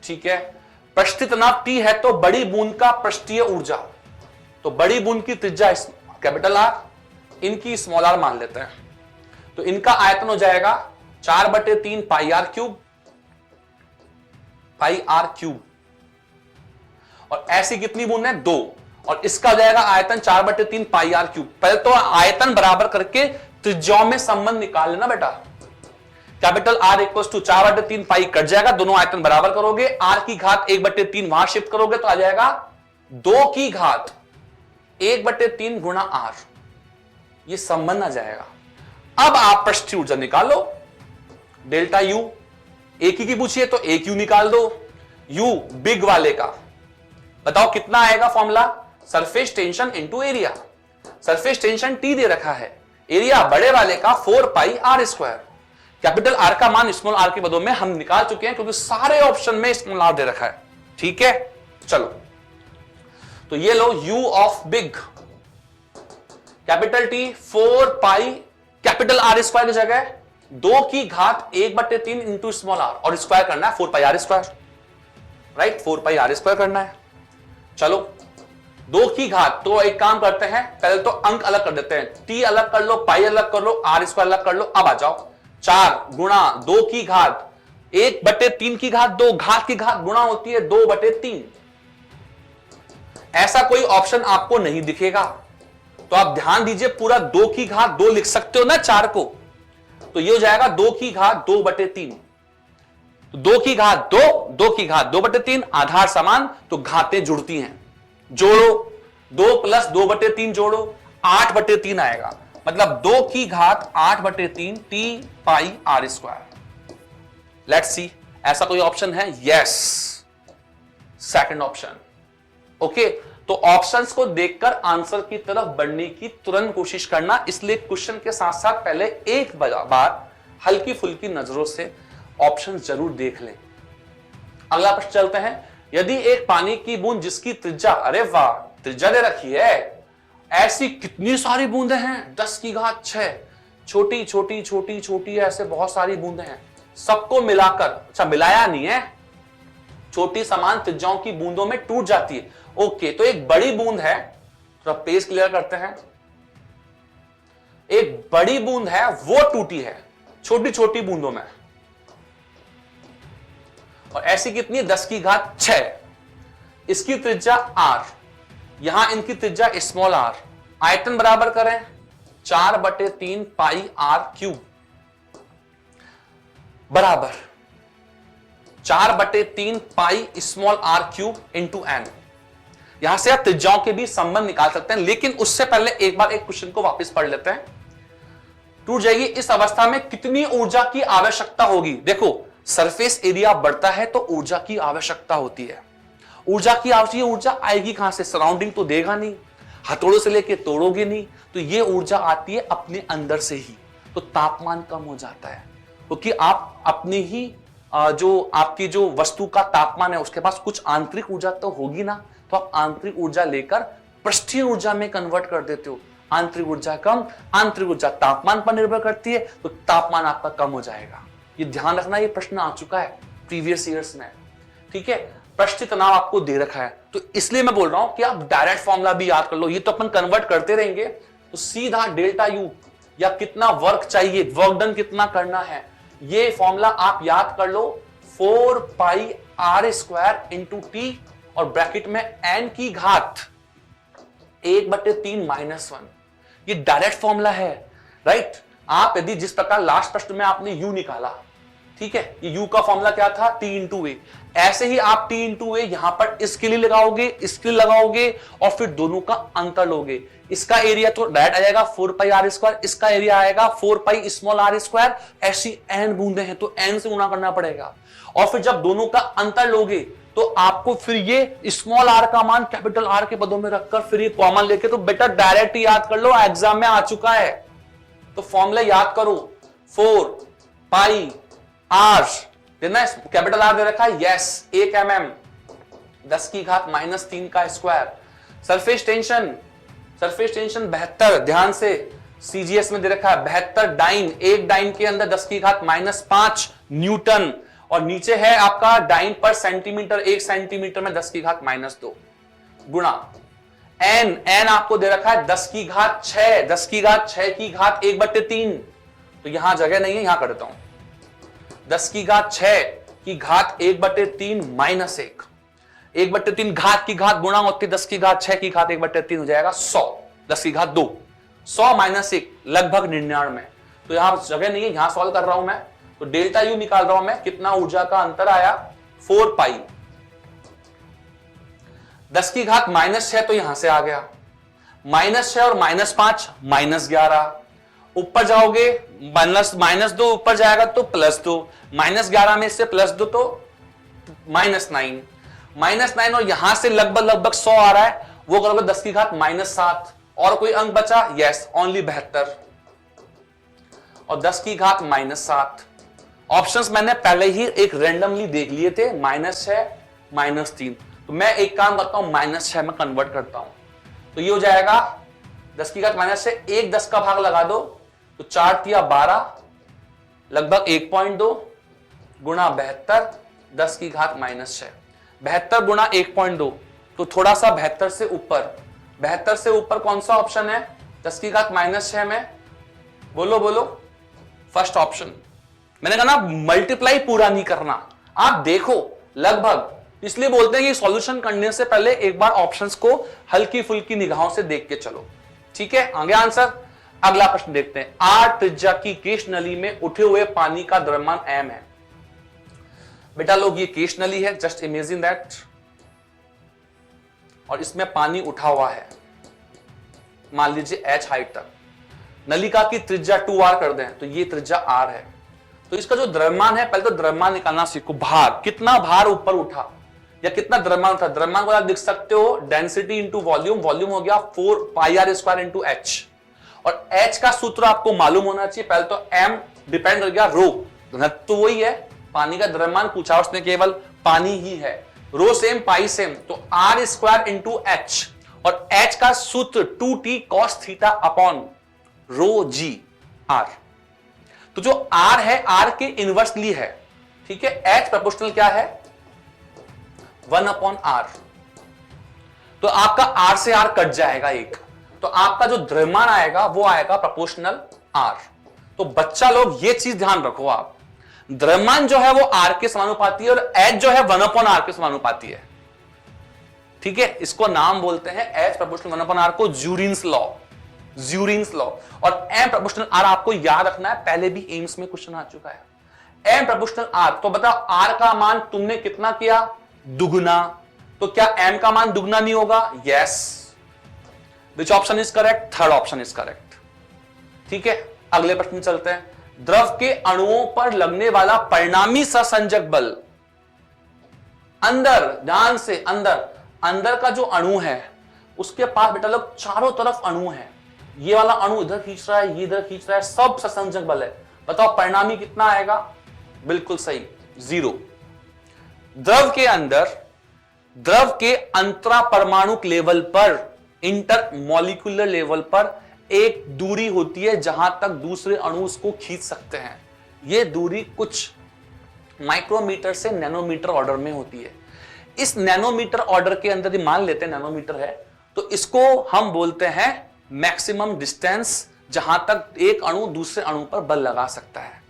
ठीक है, पृष्ठीय तनाव T है, तो बड़ी बूंद का पृष्ठीय ऊर्जा, तो बड़ी बूंद की त्रिज्या कैपिटल R, इनकी स्मॉल आर मान लेते हैं, तो इनका आयतन हो जाएगा 4/3 पाई आर क्यूब, और ऐसी कितनी बूंद है? 2, और इसका हो जाएगा आयतन 4/3 पाई आर क्यूब। पहले तो आयतन बराबर करके त्रिज्याओं में संबंध निकाल लेना बेटा। Capital R equal to 4/3 pi cut जाएगा, दोनों आयतन बराबर करोगे, आर की घात 1/3 वहां शिफ्ट करोगे तो आ जाएगा 2 की घात 1/3 गुणा आर, ये संबंध आ जाएगा। अब आप पृष्ठीय ऊर्जा निकालो, डेल्टा यू, एक ही की पूछिए तो एक यू निकाल दो, यू बिग वाले का बताओ कितना आएगा formula? Surface tension into area. Surface tension T दे रखा है, एरिया बड़े वाले का 4 pi R square. Capital R का मान स्मॉल आर के बदले में हम निकाल चुके हैं क्योंकि सारे ऑप्शन में स्मॉल आर दे रखा है। ठीक है, चलो तो ये लो U of big, capital T 4 pi capital R square की जगह 2 की घात 1/3 इंटू स्मॉल आर, और स्क्वायर करना है 4 pi R square, right, 4 pi R square करना है। चलो 2 की घात, तो एक काम करते हैं, पहले तो अंक अलग कर देते हैं, टी अलग कर लो, पाई अलग कर लो, आर स्क्वायर अलग कर लो। अब आ जाओ 4 गुणा 2 की घात 1/3 की घात 2, घात की घात गुणा होती है 2/3। ऐसा कोई ऑप्शन आपको नहीं दिखेगा, तो आप ध्यान दीजिए, पूरा 2 की घात 2 लिख सकते हो ना 4 को, तो ये हो जाएगा 2 की घात 2/3, 2 की घात 2, 2 की घात 2/3, आधार समान तो घातें जुड़ती हैं, जोड़ो 2 + 2/3 जोड़ो 8/3 आएगा, मतलब 2 की घात 8/3 T pi R square. Let's see, ऐसा कोई ऑप्शन है? Yes, second option. ओके, तो ऑप्शंस को देखकर आंसर की तरफ बढ़ने की तुरंत कोशिश करना, इसलिए क्वेश्चन के साथ साथ पहले एक बार हल्की फुल्की नजरों से ऑप्शन जरूर देख लें। अगला प्रश्न चलते हैं, यदि एक पानी की बूंद जिसकी त्रिज्या, अरे वाह, त्रिज्या दे रखी है, ऐसी कितनी सारी बूंदें हैं? 10 की घात 6, छोटी छोटी छोटी छोटी ऐसे बहुत सारी बूंदें हैं, सबको मिलाकर, अच्छा मिलाया नहीं है, छोटी समान त्रिज्याओं की बूंदों में टूट जाती है। ओके, तो एक बड़ी बूंद है, थोड़ा पेज क्लियर करते हैं, एक बड़ी बूंद है वो टूटी है छोटी छोटी बूंदों में, और ऐसी कितनी? 10 की घात 6, इसकी त्रिज्या आर, यहां इनकी त्रिज्या स्मॉल आर, आयतन बराबर करें 4/3 पाई आर क्यूब बराबर 4/3 pi small R cube into N. यहां से आप त्रिज्याओं के बीच संबंध निकाल सकते हैं, लेकिन उससे पहले एक बार एक क्वेश्चन को वापस पढ़ लेते हैं। टूट जाएगी, इस अवस्था में कितनी ऊर्जा की आवश्यकता होगी? देखो, सरफेस एरिया बढ़ता है तो ऊर्जा की आवश्यकता होती है। ऊर्जा की आवश्यकता, ऊर्जा आएगी कहां से? सराउंडिंग तो देगा नहीं, हथौड़ों से लेके तोड़ोगे नहीं, तो ये ऊर्जा आती है अपने अंदर से ही, तो तापमान कम हो जाता है, क्योंकि आप अपनी ही जो आपकी जो वस्तु का तापमान है उसके पास कुछ आंतरिक ऊर्जा तो होगी ना, तो आप आंतरिक ऊर्जा लेकर पृष्ठीय ऊर्जा में कन्वर्ट कर देते हो। आंतरिक ऊर्जा कम, आंतरिक ऊर्जा तापमान पर निर्भर करती है, तो तापमान आपका कम हो जाएगा। ये ध्यान रखना, ये प्रश्न आ चुका है प्रीवियस ईयर्स में। ठीक है, पृष्ठीय तनाव आपको दे रखा है, तो इसलिए मैं बोल रहा हूं कि आप डायरेक्ट फॉर्मूला भी याद कर लो, ये तो अपन कन्वर्ट करते रहेंगे, तो सीधा डेल्टा यू या कितना वर्क चाहिए, वर्क डन कितना करना है, ये फॉर्मूला आप याद कर लो, 4 pi R square into T, और ब्रैकेट में एन की घात 1/3 -1, ये डायरेक्ट फॉर्मूला है, राइट। आप यदि जिस प्रकार लास्ट प्रश्न में आपने यू निकाला, ठीक है, ये यू का फॉर्मूला क्या था? टी इंटू ए, ऐसे ही आप टी इंटू ए यहां पर इसके लिए लगाओगे, इसके लिए लगाओगे, और फिर दोनों का अंतर लोगे। इसका एरिया तो डायरेक्ट आ जाएगा 4 पाई आर स्क्वायर, इसका एरिया आएगा 4 पाई स्मॉल आर स्क्वायर, ऐसी एन बूंदे हैं तो एन से गुणा करना पड़ेगा, और फिर जब दोनों का अंतर लोगे तो आपको फिर ये स्मॉल आर का मान कैपिटल आर के पदों में रखकर फिर ये कॉमन लेके, तो बेटा डायरेक्ट याद कर लो, एग्जाम में आ चुका है, तो फॉर्मूला याद करो, 4 पाई आर देना, कैपिटल आर दे रखा है, यस, 1 mm 10 की घात -3 का स्क्वायर। सरफेस टेंशन 72, ध्यान से सीजीएस में दे रखा है 72 डाइन, एक डाइन के अंदर 10 की घात -5 न्यूटन, और नीचे है आपका डाइन पर सेंटीमीटर, 1 सेंटीमीटर में 10 की घात -2 गुणा एन आपको दे रखा है 10 की घात 6, 10 की घात 6 की घात 1/3, तो यहां जगह नहीं है, यहां कर देता हूं 10 की घात 6 की घात 1/3 माइनस 1, 1/3 घात की घात गुणा होती 10 की घात 6 की घात 1/3 हो जाएगा 100, 10 की घात 2, 100 माइनस 1 लगभग 99। तो यहां जगह नहीं है, यहां सॉल्व कर रहा हूं मैं, तो डेल्टा यू निकाल रहा हूं मैं, कितना ऊर्जा का अंतर आया 4 पाई, 10 की घात -6 तो यहां से आ गया, -6 और -5 -11, ऊपर जाओगे -2 ऊपर जाएगा तो +2, -11 में से +2 तो -9 और यहां से लगभग 100 आ रहा है, वो करोगे 10 की घात -7, और कोई अंक बचा? यस, ओनली 72 और 10 की घात -7। ऑप्शंस मैंने पहले ही एक रैंडमली देख लिए थे, -6 -3, तो मैं एक काम करता हूं -6 में कन्वर्ट करता हूं, तो ये हो जाएगा 10 की घात -6, एक 10 का भाग लगा दो तो 4 तिया 12, लगभग 1.2 गुणा 72, 10 की घात -6, 72 गुणा 1.2 तो थोड़ा सा 72 से ऊपर, 72 से ऊपर कौन सा ऑप्शन है 10 की घात -6 में? बोलो बोलो, फर्स्ट ऑप्शन। मैंने कहा ना मल्टीप्लाई पूरा नहीं करना, आप देखो लगभग, इसलिए बोलते हैं कि सॉल्यूशन करने से पहले एक बार ऑप्शंस को हल्की फुल्की निगाहों से देख के चलो, ठीक है। आगे आंसर, अगला प्रश्न देखते हैं। आर त्रिज्या की केश नली में उठे हुए पानी का द्रव्यमान m है। बेटा लोग ये केश नली है, जस्ट इमेजिन दैट, और इसमें पानी उठा हुआ है, मान लीजिए h हाइट तक, नलिका की त्रिज्या 2r कर दें तो ये त्रिज्या r है, तो इसका जो द्रव्यमान है, पहले तो द्रव्यमान निकालना सीखो, भार, कितना भार ऊपर उठा या कितना द्रव्यमान उठा, द्रव्यमान को आप लिख सकते हो डेंसिटी इंटू वॉल्यूम, वॉल्यूम हो गया 4 पाई r स्क्वायर इंटू h, और h का सूत्र आपको मालूम होना चाहिए, पहले तो m डिपेंड कर गया रो, तो वही है, पानी का द्रव्यमान पूछा उसने, केवल पानी ही है, रो सेम पाई सेम, तो r स्क्वायर इंटू h, और h का सूत्र 2t cos theta upon rho g r, तो जो r है r के इनवर्सली है, ठीक है, h प्रोपोर्शनल क्या है 1/r, तो आपका r से r कट जाएगा एक, तो आपका जो द्रव्यमान आएगा वो आएगा प्रोपोर्शनल r। तो बच्चा लोग ये चीज ध्यान रखो, आप द्रव्यमान जो है वो r के समानुपाती है और h जो है 1/r के समानुपाती है, ठीक है, इसको नाम बोलते हैं h प्रोपोर्शनल 1/r को ज्यूरिन्स लॉ, ज्यूरिन्स लॉ, और m प्रोपोर्शनल r आपको याद रखना है, पहले भी एम्स में क्वेश्चन आ चुका है, m प्रोपोर्शनल r, तो बताओ r का मान तुमने कितना किया, दुगुना, तो क्या m का मान दुगुना नहीं होगा? Yes, which option is correct? Third option is correct, ठीक है। अगले प्रश्न चलते हैं। द्रव के अणुओं पर लगने वाला परिणामी सहसंजक बल, अंदर, ध्यान से, अंदर का जो अणु है उसके पास बेटा लोग चारों तरफ अणु है, ये वाला अणु इधर खींच रहा है, ये इधर खींच रहा है, सब सहसंजक बल है, बताओ परिणामी कितना आएगा? बिल्कुल सही, 0। द्रव के अंदर, द्रव के अंतरा परमाणुक लेवल पर, इंटर मॉलिक्यूलर लेवल पर एक दूरी होती है जहां तक दूसरे अणु उसको खींच सकते हैं, यह दूरी कुछ माइक्रोमीटर से नैनोमीटर ऑर्डर में होती है। इस नैनोमीटर ऑर्डर के अंदर ही मान लेते हैं नैनोमीटर है, तो इसको हम बोलते हैं मैक्सिमम डिस्टेंस जहां तक एक अणु दूसरे अणु पर बल लगा सकता है।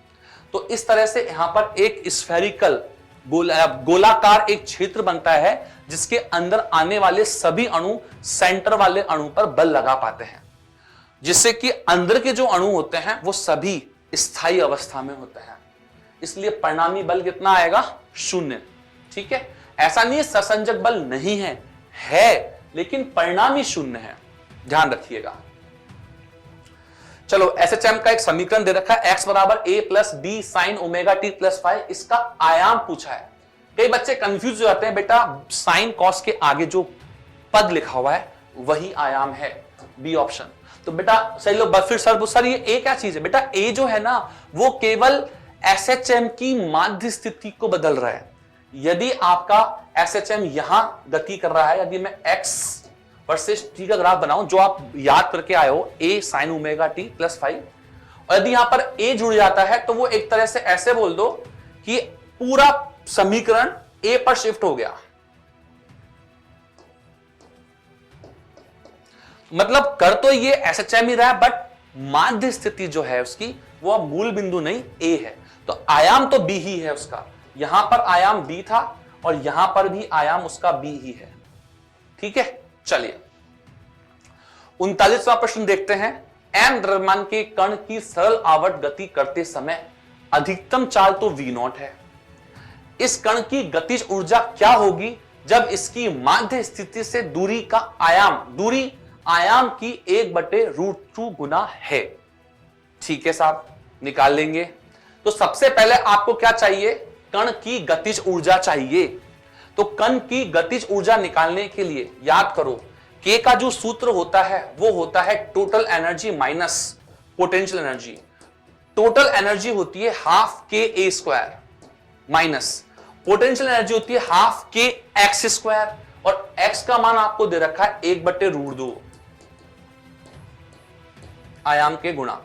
तो इस तरह से यहां पर एक स्फेरिकल गोलाकार एक क्षेत्र बनता है जिसके अंदर आने वाले सभी अणु सेंटर वाले अणु पर बल लगा पाते हैं, जिससे कि अंदर के जो अणु होते हैं वो सभी स्थायी अवस्था में होते हैं, इसलिए परिणामी बल कितना आएगा? 0, ठीक है। ऐसा नहीं है सहसंजक बल नहीं है, लेकिन परिणामी 0 है, ध्यान रखिएगा। चलो, एसएचएम का एक समीकरण दे रखा है, x बराबर a plus b sign omega T plus 5, इसका आयाम पूछा है। कई बच्चे कंफ्यूज हो जाते हैं, बेटा साइन कॉस के आगे जो पद लिखा हुआ है वही आयाम है, बी ऑप्शन। तो बेटा सही लोग फिर सर ये a क्या चीज है? बेटा a जो है ना वो केवल एसएचएम की माध्य स्थिति को बदल रहा है। यदि आपका एसएचएम यहां गति कर रहा है, यदि मैं x वर्सेस t का ग्राफ बनाऊं जो आप याद करके आए हो, a sine omega T plus 5, और यदि यहां पर a जुड़ जाता है तो वो एक तरह से ऐसे बोल दो कि पूरा समीकरण a पर शिफ्ट हो गया। मतलब कर तो ये एसएचएम ही रहा है, बट माध्य स्थिति जो है उसकी वो अब मूल बिंदु नहीं ए है, तो आयाम तो बी ही है उसका। यहां पर आयाम बी था और यहां पर भी आयाम उसका बी ही है। ठीक है, चलिए 39वां प्रश्न देखते हैं। एम द्रव्यमान के कण की सरल आवर्त गति करते समय अधिकतम चाल तो v0 है। इस कण की गतिज ऊर्जा क्या होगी जब इसकी माध्य स्थिति से दूरी का आयाम, दूरी आयाम की 1/√2 गुना है। ठीक है साहब, निकाल लेंगे। तो सबसे पहले आपको क्या चाहिए, कण की गतिज ऊर्जा चाहिए। तो कण की गतिज ऊर्जा निकालने के लिए याद करो, के का जो सूत्र होता है वो होता है total energy minus potential energy. Total energy होती है हाफ के ए स्क्वायर माइनस पोटेंशियल एनर्जी होती है हाफ के एक्स स्क्वायर, और एक्स का मान आपको दे रखा है 1/√2 आयाम के गुणा,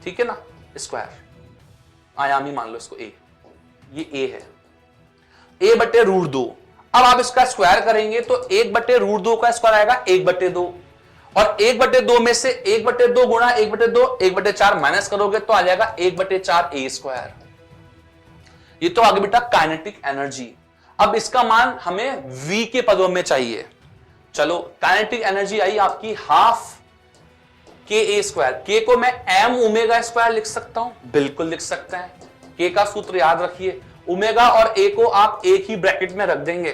ठीक है ना, स्क्वायर आयाम ही मान लो इसको ए, ये ए है 1/√2। अब आप इसका स्क्वायर करेंगे तो 1/√2 का स्क्वायर आएगा 1/2, और 1/2 में से 1/2 गुणा 1/2 1/4 माइनस करोगे तो आ जाएगा 1/4 ए स्क्वायर। ये तो आगे बेटा काइनेटिक एनर्जी। अब इसका मान हमें v के पदों में चाहिए। चलो काइनेटिक एनर्जी आई आपकी हाफ के ए स्क्वायर। के को मैं एम ओमेगा स्क्वायर लिख सकता हूं, बिल्कुल लिख सकते हैं। के का सूत्र याद रखिए, ओमेगा और ए को आप एक ही ब्रैकेट में रख देंगे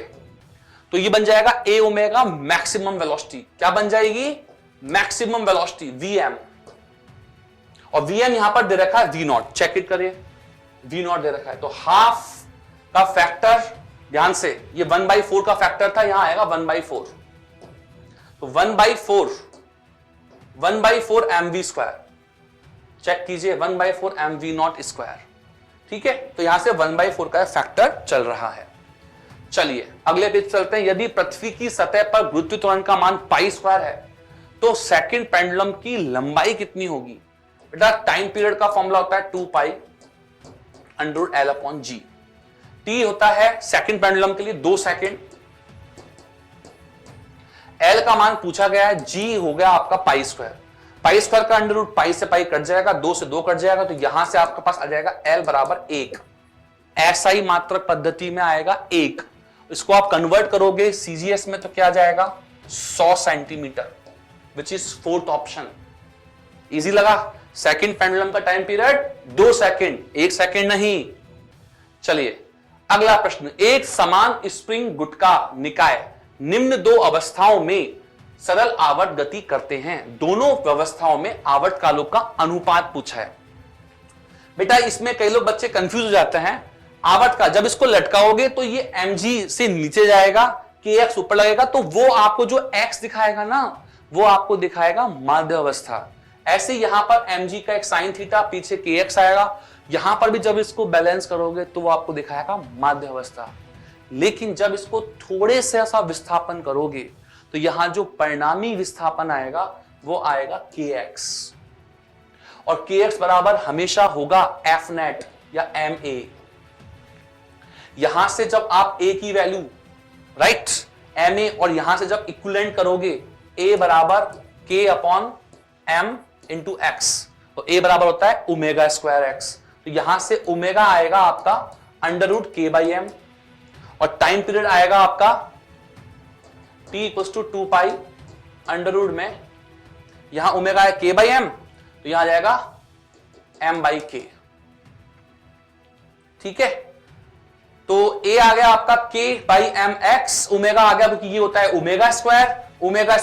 तो ये बन जाएगा ए ओमेगा मैक्सिमम वेलोसिटी। क्या बन जाएगी, मैक्सिमम वेलोसिटी वीएम, और वीएम यहां पर दे रखा है v0, चेक इट करिए v0 दे रखा है। तो हाफ का फैक्टर, ध्यान से ये 1/4 का फैक्टर था, यहां आएगा 1/4, तो 1/4 mv स्क्वायर, चेक कीजिए 1/4 mv0 स्क्वायर। ठीक है, तो यहां से 1/4 का फैक्टर चल रहा है। चलिए अगले पेज चलते हैं। यदि पृथ्वी की सतह पर गुरुत्व त्वरण का मान पाई स्क्वायर है तो सेकंड पेंडुलम की लंबाई कितनी होगी। बेटा टाइम पीरियड का फॉर्मूला होता है 2π√L/g। टी होता है सेकंड पेंडुलम के लिए 2 सेकंड, एल का मान पूछा गया है, जी हो गया आपका पाई स्क्वायर। पाई स्क्वायर का अंडर पाई से पाई कट जाएगा, 2 से 2 कट जाएगा, तो यहां से आपके पास आ जाएगा एल बराबर 1। ऐसा ही मात्रक पद्धति में आएगा 1। इसको आप कन्वर्ट करोगे सीजीएस में तो क्या आ जाएगा 100 centimetre, which is 4th option. Easy लगा। सेकंड पेंडुलम का टाइम पीरियड 2 सेकंड, 1 सेकंड नहीं। चलिए अगला प्रश्न। एक समान स्प्रिंग गुटका निकाय निम्न 2 अवस्थाओं में सरल आवर्त गति करते हैं। दोनों व्यवस्थाओं में आवर्त कालों का अनुपात पूछा है। बेटा इसमें कई लोग बच्चे कंफ्यूज हो जाते हैं। आवर्त का जब इसको लटकाओगे तो ये mg से नीचे जाएगा, kx ऊपर लगेगा, तो वो आपको जो x दिखाएगा ना वो आपको दिखाएगा माध्य अवस्था। ऐसे यहां पर mg का एक साइन थीटा, पीछे kx आएगा, यहां पर भी जब इसको बैलेंस करोगे तो वो आपको दिखाएगा माध्य अवस्था। लेकिन जब इसको थोड़े से ऐसा विस्थापन करोगे तो यहां जो परिणामी विस्थापन आएगा वो आएगा kx, और kx बराबर हमेशा होगा f नेट या ma। यहां से जब आप a की वैल्यू राइट ma और यहां से जब इक्विवेलेंट करोगे a बराबर k/m इंटू x, तो a बराबर होता है ओमेगा स्क्वायर x। तो यहां से ओमेगा आएगा आपका √k/m, और टाइम पीरियड आएगा आपका t = 2π अंडररूट में, यहां ओमेगा है k/m, तो यहां आ जाएगा m/k। ठीक है, तो a आ गया आपका k/mx, ओमेगा आ गया क्योंकि ये होता है ओमेगा स्क्वायर, ओमेगा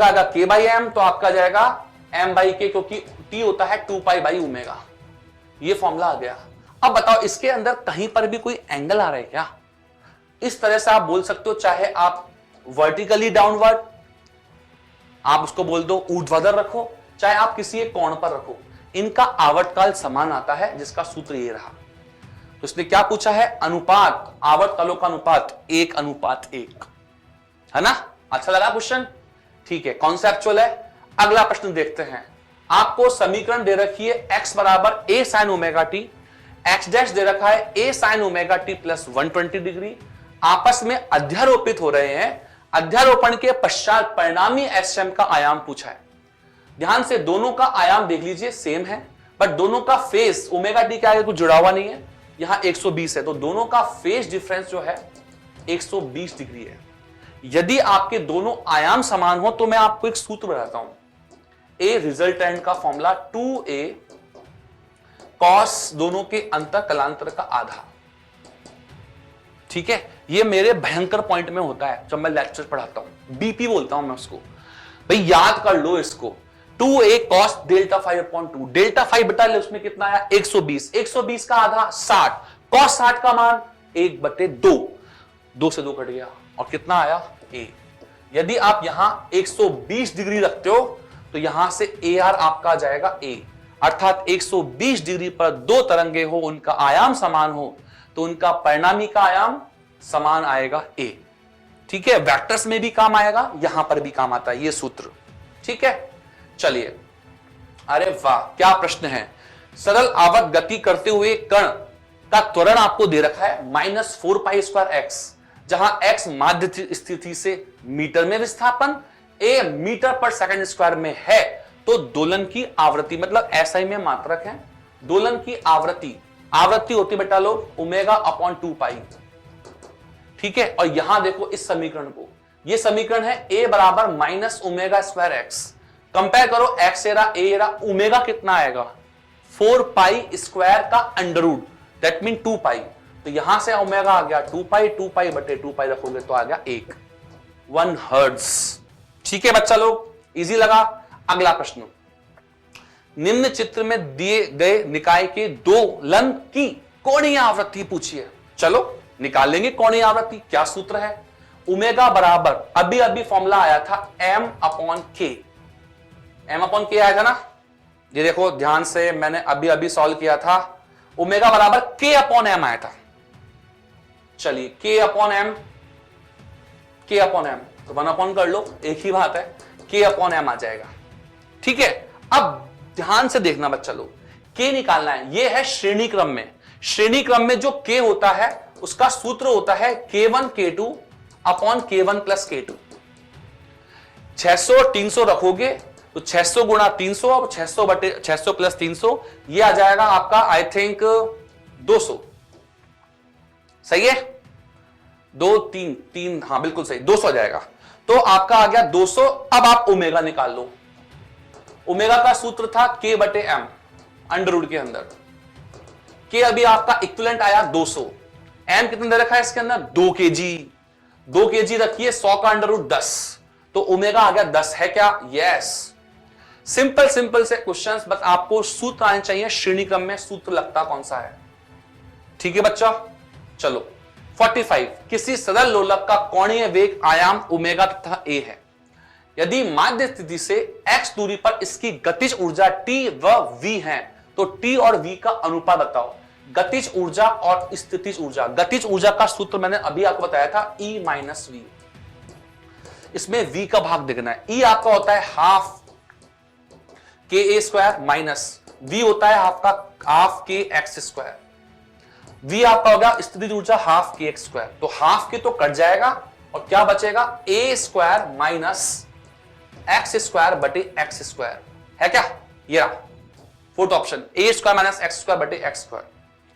आ गया k/m, तो आपका जाएगा m/k, क्योंकि t होता है 2π/ω। ये फॉर्मूला आ गया। अब बताओ इसके अंदर कहीं पर भी कोई एंगल आ रहा है क्या। इस तरह से आप बोल सकते हो, चाहे आप वर्टिकली डाउनवर्ड आप उसको बोल दो, ऊर्ध्वाधर रखो, चाहे आप किसी एक कोण पर रखो, इनका आवर्तकाल समान आता है, जिसका सूत्र ये रहा। तो इसने क्या पूछा है, अनुपात, आवर्तकालों का अनुपात 1:1, है ना। अच्छा लगा क्वेश्चन, ठीक है, कॉन्सेप्चुअल है। अगला प्रश्न देखते हैं। आपको समीकरण दे रखी है x बराबर a sin ωt, x dash दे रखा है a sin ωt + 120 डिग्री, आपस में अध्यारोपित हो रहे हैं। अध्यारोपण के पश्चात परिणामी एसएम का आयाम पूछा है। ध्यान से दोनों का आयाम देख लीजिए सेम है, बट दोनों का फेस ओमेगा टी के आगे कुछ जुड़ा हुआ नहीं है, यहां 120 है, तो दोनों का फेस डिफरेंस जो है 120 डिग्री है। यदि आपके दोनों आयाम समान हो तो मैं आपको एक सूत्र बताता हूं, ए रिजल्टेंट का फॉर्मूला 2a कॉस दोनों के अंतर कलांतर का आधा। ठीक है, ये मेरे भयंकर पॉइंट में होता है जब मैं लेक्चर पढ़ाता हूं, बीपी बोलता हूं मैं उसको, भाई याद कर लो इसको। 2a cos डेल्टा 5/2, डेल्टा 5 बटा ले उसमें कितना आया 120, 120 का आधा 60, cos 60 का मान 1/2, 2 से 2 कट गया और कितना आया a। यदि आप यहां 120 डिग्री रखते हो तो यहां से AR आपका आ जाएगा a, अर्थात 120 डिग्री पर दो तरंगे हो, उनका आयाम समान हो तो उनका परिणामी का आयाम समान आएगा a। ठीक है, वेक्टर्स में भी काम आएगा, यहां पर भी काम आता है ये सूत्र। ठीक है, चलिए, अरे वाह क्या प्रश्न है। सरल आवर्त गति करते हुए कण का त्वरण आपको दे रखा है -4 पाई स्क्वायर x, जहां x माध्य स्थिति से मीटर में विस्थापन, a मीटर पर सेकंड स्क्वायर में है, तो दोलन की आवृत्ति मतलब SI में मात्रक है, दोलन की आवृत्ति होती बेटा लोग ω/2 पाई। ठीक है, और यहां देखो इस समीकरण को, यह समीकरण है a बराबर -ω²x, कंपेयर करो x era a era, omega कितना आएगा 4 पाई स्क्वायर का अंडर रूट, दैट मीन 2 पाई, तो यहां से ओमेगा आ गया 2 पाई, 2 पाई बटे 2 पाई रखोगे तो आ गया 1 हर्ट्ज। ठीक है बच्चा लोग, इजी लगा। अगला प्रश्न, निम्न चित्र में दिए गए निकाय के दोलन की कोणीय आवृत्ति पूछिए। चलो निकाल लेंगे कोणीय आवृत्ति, क्या सूत्र है, ओमेगा बराबर अभी फॉर्मूला आया था m/k, m/k आया था ना, ये देखो ध्यान से मैंने अभी सॉल्व किया था, ओमेगा बराबर k/m आया था। चलिए k/m तो 1 कर लो, एक ही बात है, k/m आ जाएगा। ठीक है, अब ध्यान से देखना बच्चा लोग, k निकालना है, ये है श्रेणी क्रम में, श्रेणी क्रम में जो k होता है उसका सूत्र होता है k1 k2 upon k1 plus k2। 600 300 रखोगे तो 600 गुणा 300 और 600 प्लस 300, ये आ जाएगा आपका आई थिंक 200। सही है, 2 3 3, हाँ बिल्कुल सही, 200 आ जाएगा, तो आपका आ गया 200। अब आप ओमेगा निकाल लो, ओमेगा का सूत्र था k/m अंडर रूट के अंदर, k अभी आपका इक्विवेलेंट आया 200, m कितना दे रखा है इसके अंदर 2 kg रखिए, 100 का अंडर रूट 10, तो ओमेगा आ गया 10 है क्या, यस। सिंपल से क्वेश्चंस, बस आपको सूत्र आने चाहिए, श्रेणी क्रम में सूत्र लगता कौन सा है। ठीक है बच्चा, चलो 45, किसी सरल लोलक का कोणीय वेग आयाम ओमेगा तथा a है, यदि माध्य स्थिति से x दूरी पर इसकी गतिज ऊर्जा t व v है, तो t और v का अनुपात बताओ। गतिज ऊर्जा और स्थितिज ऊर्जा, गतिज ऊर्जा का सूत्र मैंने अभी आपको बताया था E माइनस वी, इसमें v का भाग देखना है, E आपका होता है हाफ ka² माइनस v होता है आपका हाफ kx², v आपका होगा स्थितिज ऊर्जा हाफ kx², तो हाफ के तो कट जाएगा और क्या बचेगा a² माइनस x² बटे x², है क्या, ये रहा fourth option, a² minus x² बटे x²।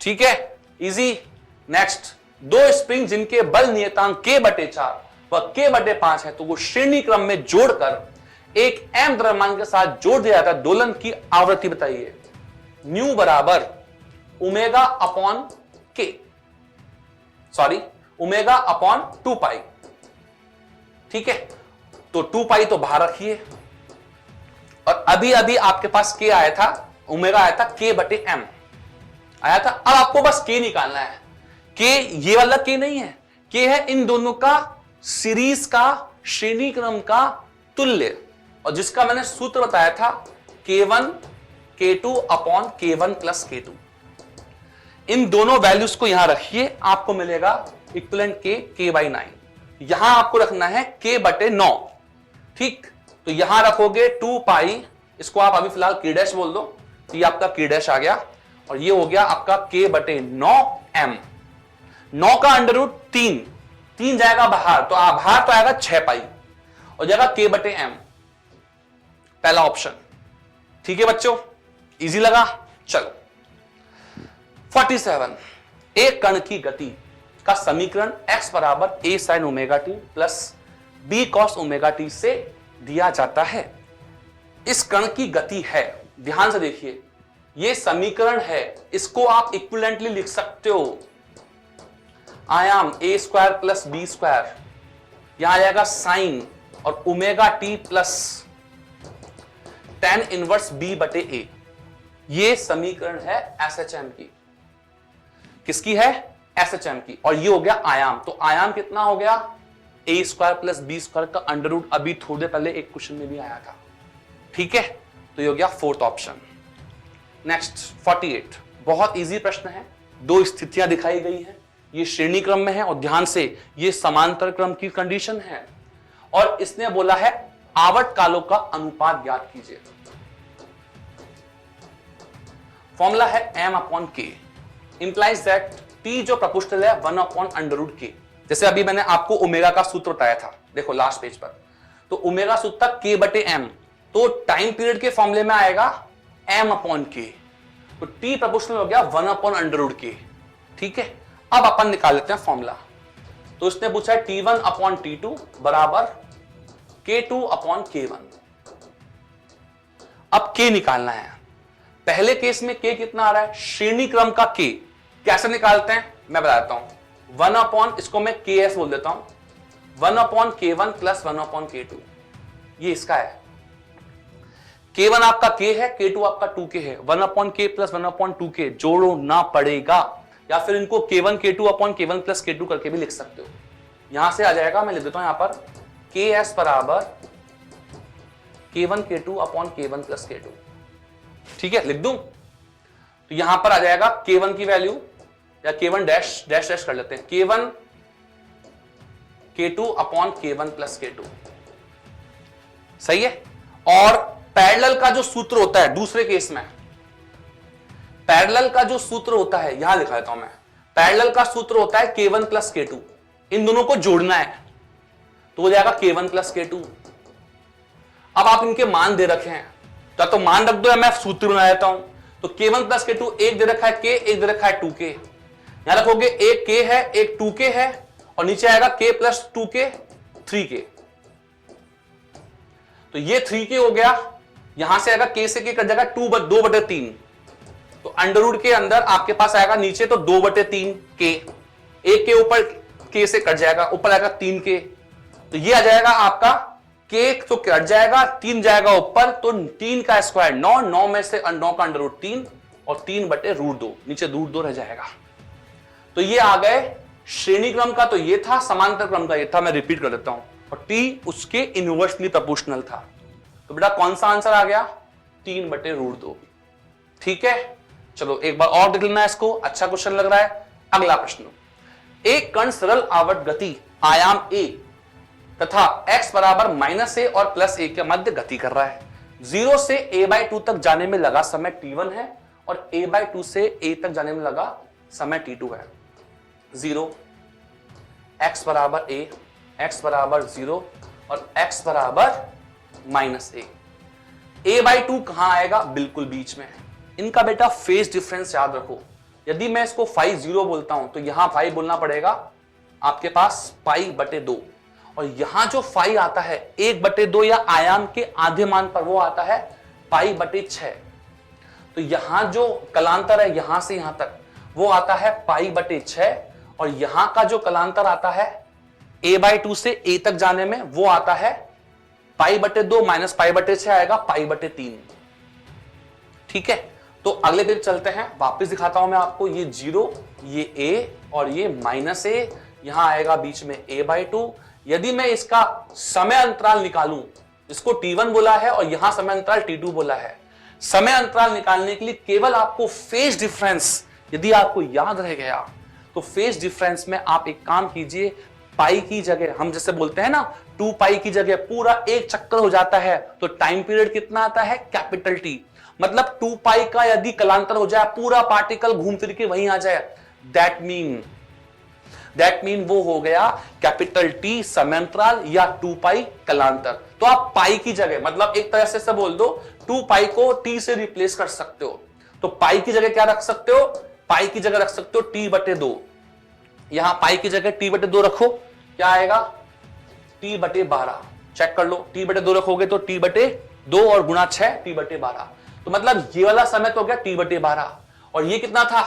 ठीक है, इजी। नेक्स्ट, दो स्प्रिंग जिनके बल नियतांक k/4 व k/5 है, तो वो श्रेणी क्रम में जोड़कर एक m द्रव्यमान के साथ जोड़ दिया जाता है, दोलन की आवृत्ति बताइए। न्यू बराबर ω/2 पाई। ठीक है, तो 2 पाई तो बाहर रखिए, और अभी आपके पास k आया था, ओमेगा आया था k/m आया था। अब आपको बस k निकालना है, k ये वाला k नहीं है, k है इन दोनों का सीरीज का श्रेणी क्रम का तुल्य, और जिसका मैंने सूत्र बताया था k1 k2 upon k1 plus k2। इन दोनों वैल्यूज को यहां रखिए, आपको मिलेगा इक्विवेलेंट k/9। यहां आपको रखना है k/9। ठीक, तो यहां रखोगे 2 पाई, इसको आप अभी फिलहाल k' बोल दो, तो ये आपका k' आ गया, और ये हो गया आपका k/9m। 9 का अंडर रूट 3, 3 जाएगा बाहर, तो बाहर तो आएगा 6 पाई और जाएगा k बटे m, पहला ऑप्शन। ठीक है बच्चों, इजी लगा। चलो 47, एक कण की गति का समीकरण x बराबर a sin omega T plus b cos omega T से दिया जाता है। इस कण की गति है, ध्यान से देखिए, ये समीकरण है, इसको आप इक्विवेलेंटली लिख सकते हो। आयाम a square plus B square, यहां आ जाएगा साइन और omega T plus tan inverse b बटे a। ये समीकरण है SHM की। किसकी है? SHM की। और ये हो गया आयाम। तो आयाम कितना हो गया? a square plus B square का अंडर रूट। अभी थोड़े पहले एक क्वेश्चन में भी आया था। ठीक है, तो ये हो गया फोर्थ ऑप्शन। नेक्स्ट 48, बहुत इजी प्रश्न है। दो स्थितियां दिखाई गई हैं, ये श्रेणी क्रम में है और ध्यान से ये समांतर क्रम की कंडीशन है। और इसने बोला है आवर्त कालों का अनुपात ज्ञात कीजिए। फॉर्मूला है m upon k implies that t जो प्रपोर्शनल है 1 अपॉन अंडर रूट k। जैसे अभी मैंने आपको ओमेगा का सूत्र बताया था, देखो लास्ट पेज पर, तो ओमेगा सूत्र था k बटे m, तो टाइम पीरियड के फॉर्मूले में आएगा m अपॉन k, तो t प्रपोर्शनल हो गया 1 अपॉन अंडर रूट k। ठीक है, अब अपन निकाल लेते हैं फॉर्मूला। तो इसने पूछा है t1 अपॉन t2 बराबर k2 अपॉन k1। अब k निकालना है। पहले केस में k कितना आ रहा है? श्रेणी क्रम का k। कैसे निकालते हैं मैं बताता हूं। 1 अपॉन, इसको मैं ks बोल देता हूं, 1 upon k1 plus 1 upon k2, ये इसका है। k1 आपका k है, k2 आपका 2k है। 1 upon k plus 1 upon 2k जोड़ना पड़ेगा, या फिर इनको k1 k2 upon k1 plus k2 करके भी लिख सकते हो। यहां से आ जाएगा, मैं लिख देता हूं यहां पर ks बराबर k1 k2 upon k1 plus k2। ठीक है, लिख दूं? तो यहां पर आ जाएगा k1 की वैल्यू, या k1 डैश डैश डैश कर लेते हैं, k1 k2 upon k1 plus k2। सही है। और पैरेलल का जो सूत्र होता है दूसरे केस में, पैरेलल का जो सूत्र होता है, यहां लिखा देता हूं मैं, पैरेलल का सूत्र होता है k1 प्लस k2, इन दोनों को जोड़ना है, तो हो जाएगा k1 प्लस k2। अब आप इनके मान दे रखे हैं, तो मान रख दो या मैं सूत्र बना देता हूं। तो k1 प्लस k2, एक दे रखा है k, एक दे रखा है 2k। यहां रखोगे एक k है, एक 2k है, और नीचे आएगा k प्लस 2k 3k। तो ये 3k हो गया, यहां से आएगा k से k कट जाएगा 2 बटे 3, तो अंडर रूट के अंदर आपके पास आएगा नीचे तो 2 बटे 3 k, एक के ऊपर k से कट जाएगा, ऊपर आएगा 3k, तो ये आ जाएगा आपका k तो कट जाएगा, 3 जाएगा ऊपर, तो 3 का स्क्वायर 9, 9 में से 9 का अंडर रूट 3 और 3 बटे रूट 2, नीचे रूट 2 रह जाएगा। तो ये आ गए श्रेणी क्रम का, तो ये था, समांतर क्रम का ये था, मैं रिपीट कर देता हूं, और t उसके इनवर्सली प्रोपोर्शनल था। तो बेटा कौन सा आंसर आ गया? 3 बटे रूट 2। ठीक है, चलो एक बार और देख लेना इसको, अच्छा क्वेश्चन लग रहा है। अगला प्रश्न, एक कण सरल आवर्त गति आयाम a तथा x बराबर -a और +a के मध्य गति कर रहा है। 0 से a/2 तक जाने में लगा समय t1 है और a/2 से a तक जाने में लगा समय t2 है। 0, x बराबर a, x बराबर 0 और x बराबर -a। a/2 कहां आएगा? बिल्कुल बीच में। इनका बेटा फेज डिफरेंस याद रखो। यदि मैं इसको फाई 0 बोलता हूं तो यहां फाई बोलना पड़ेगा आपके पास पाई बटे 2, और यहां जो फाई आता है 1/2 या आयाम के आधे मान पर, वो आता है पाई बटे 6। तो यहां जो कलांतर है यहां से यहां तक, वो आता है पाई बटे 6, और यहां का जो कलांतर आता है a/2 से a तक जाने में, वो आता है पाई बटे 2 माइनस पाई बटे 6 आएगा पाई बटे 3। ठीक है, तो अगले दिन चलते हैं, वापस दिखाता हूं मैं आपको। ये 0, ये a और ये -a, यहां आएगा बीच में a/2। यदि मैं इसका समय अंतराल निकालूं, इसको t1 बोला है और यहां समय अंतराल t2 बोला है। समय अंतराल निकालने के लिए केवल आपको फेज डिफरेंस, यदि आपको याद रह गया तो फेज डिफरेंस में आप एक काम कीजिए, पाई की जगह, हम जैसे बोलते हैं ना 2 पाई की जगह पूरा एक चक्कर हो जाता है, तो टाइम पीरियड कितना आता है? Capital T। मतलब 2 पाई का यदि कलांतर हो जाए, पूरा पार्टिकल घूम फिर के वहीं आ जाए, दैट मीन दैट मीन वो हो गया कैपिटल टी समयांतराल या 2 पाई कालांतर। तो आप पाई की जगह, मतलब एक तरह से बोल दो, 2 पाई को टी से रिप्लेस कर सकते हो। तो पाई की जगह क्या रख सकते हो, पाई की जगह रख सकते हो t/2। यहां पाई की जगह t/2 रखो, क्या आएगा t/12। चेक कर लो, t/2 रखोगे तो t/2 और गुणा 6 t/12। तो मतलब ये वाला समय तो हो गया t/12 और ये कितना था,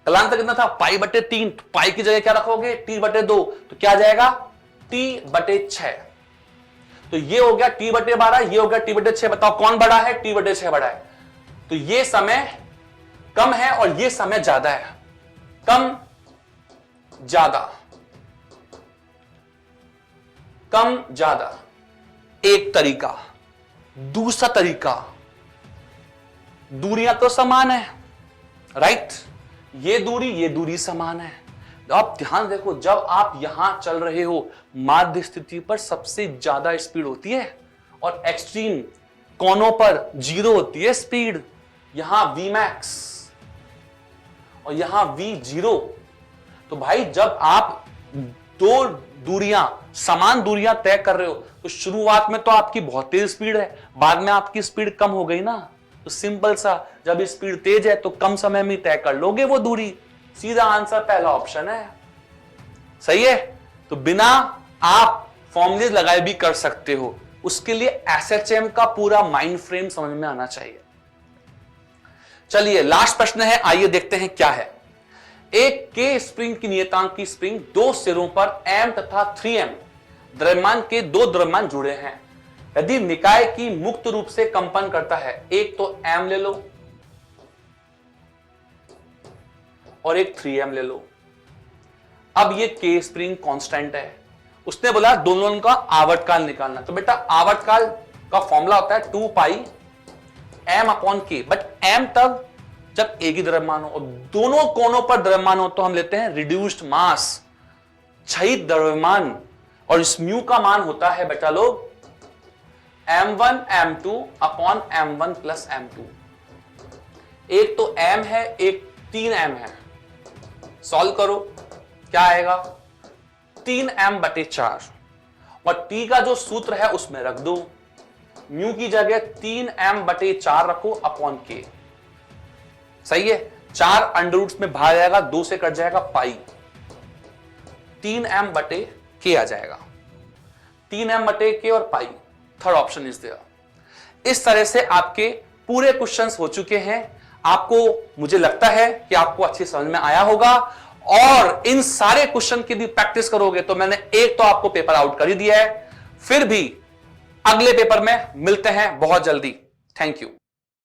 कालांतर कितना था π/3। पाई की जगह क्या रखोगे t/2, तो क्या आ जाएगा t/6। तो ये हो गया t/12, ये हो गया t/6। बताओ कौन बड़ा है, t/6 बड़ा है। तो ये समय कम है और ये समय ज्यादा है, कम ज्यादा, कम ज्यादा एक तरीका। दूसरा तरीका, दूरियां तो समान है, राइट, ये दूरी समान है। अब ध्यान देखो, जब आप यहां चल रहे हो माध्य स्थिति पर सबसे ज्यादा स्पीड होती है और एक्सट्रीम कोनों पर 0 होती है स्पीड। यहां Vmax और यहां V0। तो भाई जब आप दो दूरियां, समान दूरियां तय कर रहे हो तो शुरुआत में तो आपकी बहुत तेज स्पीड है, बाद में आपकी स्पीड कम हो गई ना। तो सिंपल सा, जब स्पीड तेज है तो कम समय में तय कर लोगे वो दूरी। सीधा आंसर पहला ऑप्शन है, सही है। तो बिना आप फॉर्मूले लगाए भी कर सकते हो, उसके लिए SHM का पूरा माइंड फ्रेम समझ में आना चाहिए। चलिए लास्ट प्रश्न है, आइए देखते हैं क्या है। एक के स्प्रिंग की नियतांक की स्प्रिंग दो सिरों पर M तथा 3M द्रव्यमान के दो द्रव्यमान जुड़े हैं। यदि निकाय की मुक्त रूप से कंपन करता है, एक तो M ले लो और एक 3M ले लो। अब ये के स्प्रिंग कांस्टेंट है, उसने बोला दोनों का आवर्तकाल निकालना। तो बेटा आवर्तकाल का फॉर्मूला होता है 2 पाई M/K, बट M तब जब एक ही द्रव्यमान हो और दोनों कोनों पर द्रव्यमान हो तो हम लेते हैं रिड्यूस्ड मास, क्षयित द्रव्यमान। और इस म्यू का मान होता है बेटा लोग M1 M2 upon M1 plus M2। एक तो M है, एक 3M है। सॉल्व करो, क्या आएगा 3M/4 और T का जो सूत्र है उसमें रख दो, म्यू की जगह 3M/4 रखो अपॉन K। सही है, 4 अंडर रूट्स में भाग जाएगा, 2 से कट जाएगा पाई, 3M/K आ जाएगा। 3M/K और पाई, थर्ड ऑप्शन इज देयर। इस तरह से आपके पूरे क्वेश्चंस हो चुके हैं। आपको, मुझे लगता है कि आपको अच्छी समझ में आया होगा और इन सारे क्वेश्चन की भी प्रैक्टिस करोगे तो मैंने एक तो आपको पेपर आउट कर ही दिया है। फिर भी अगले पेपर में मिलते हैं बहुत जल्दी। Thank you.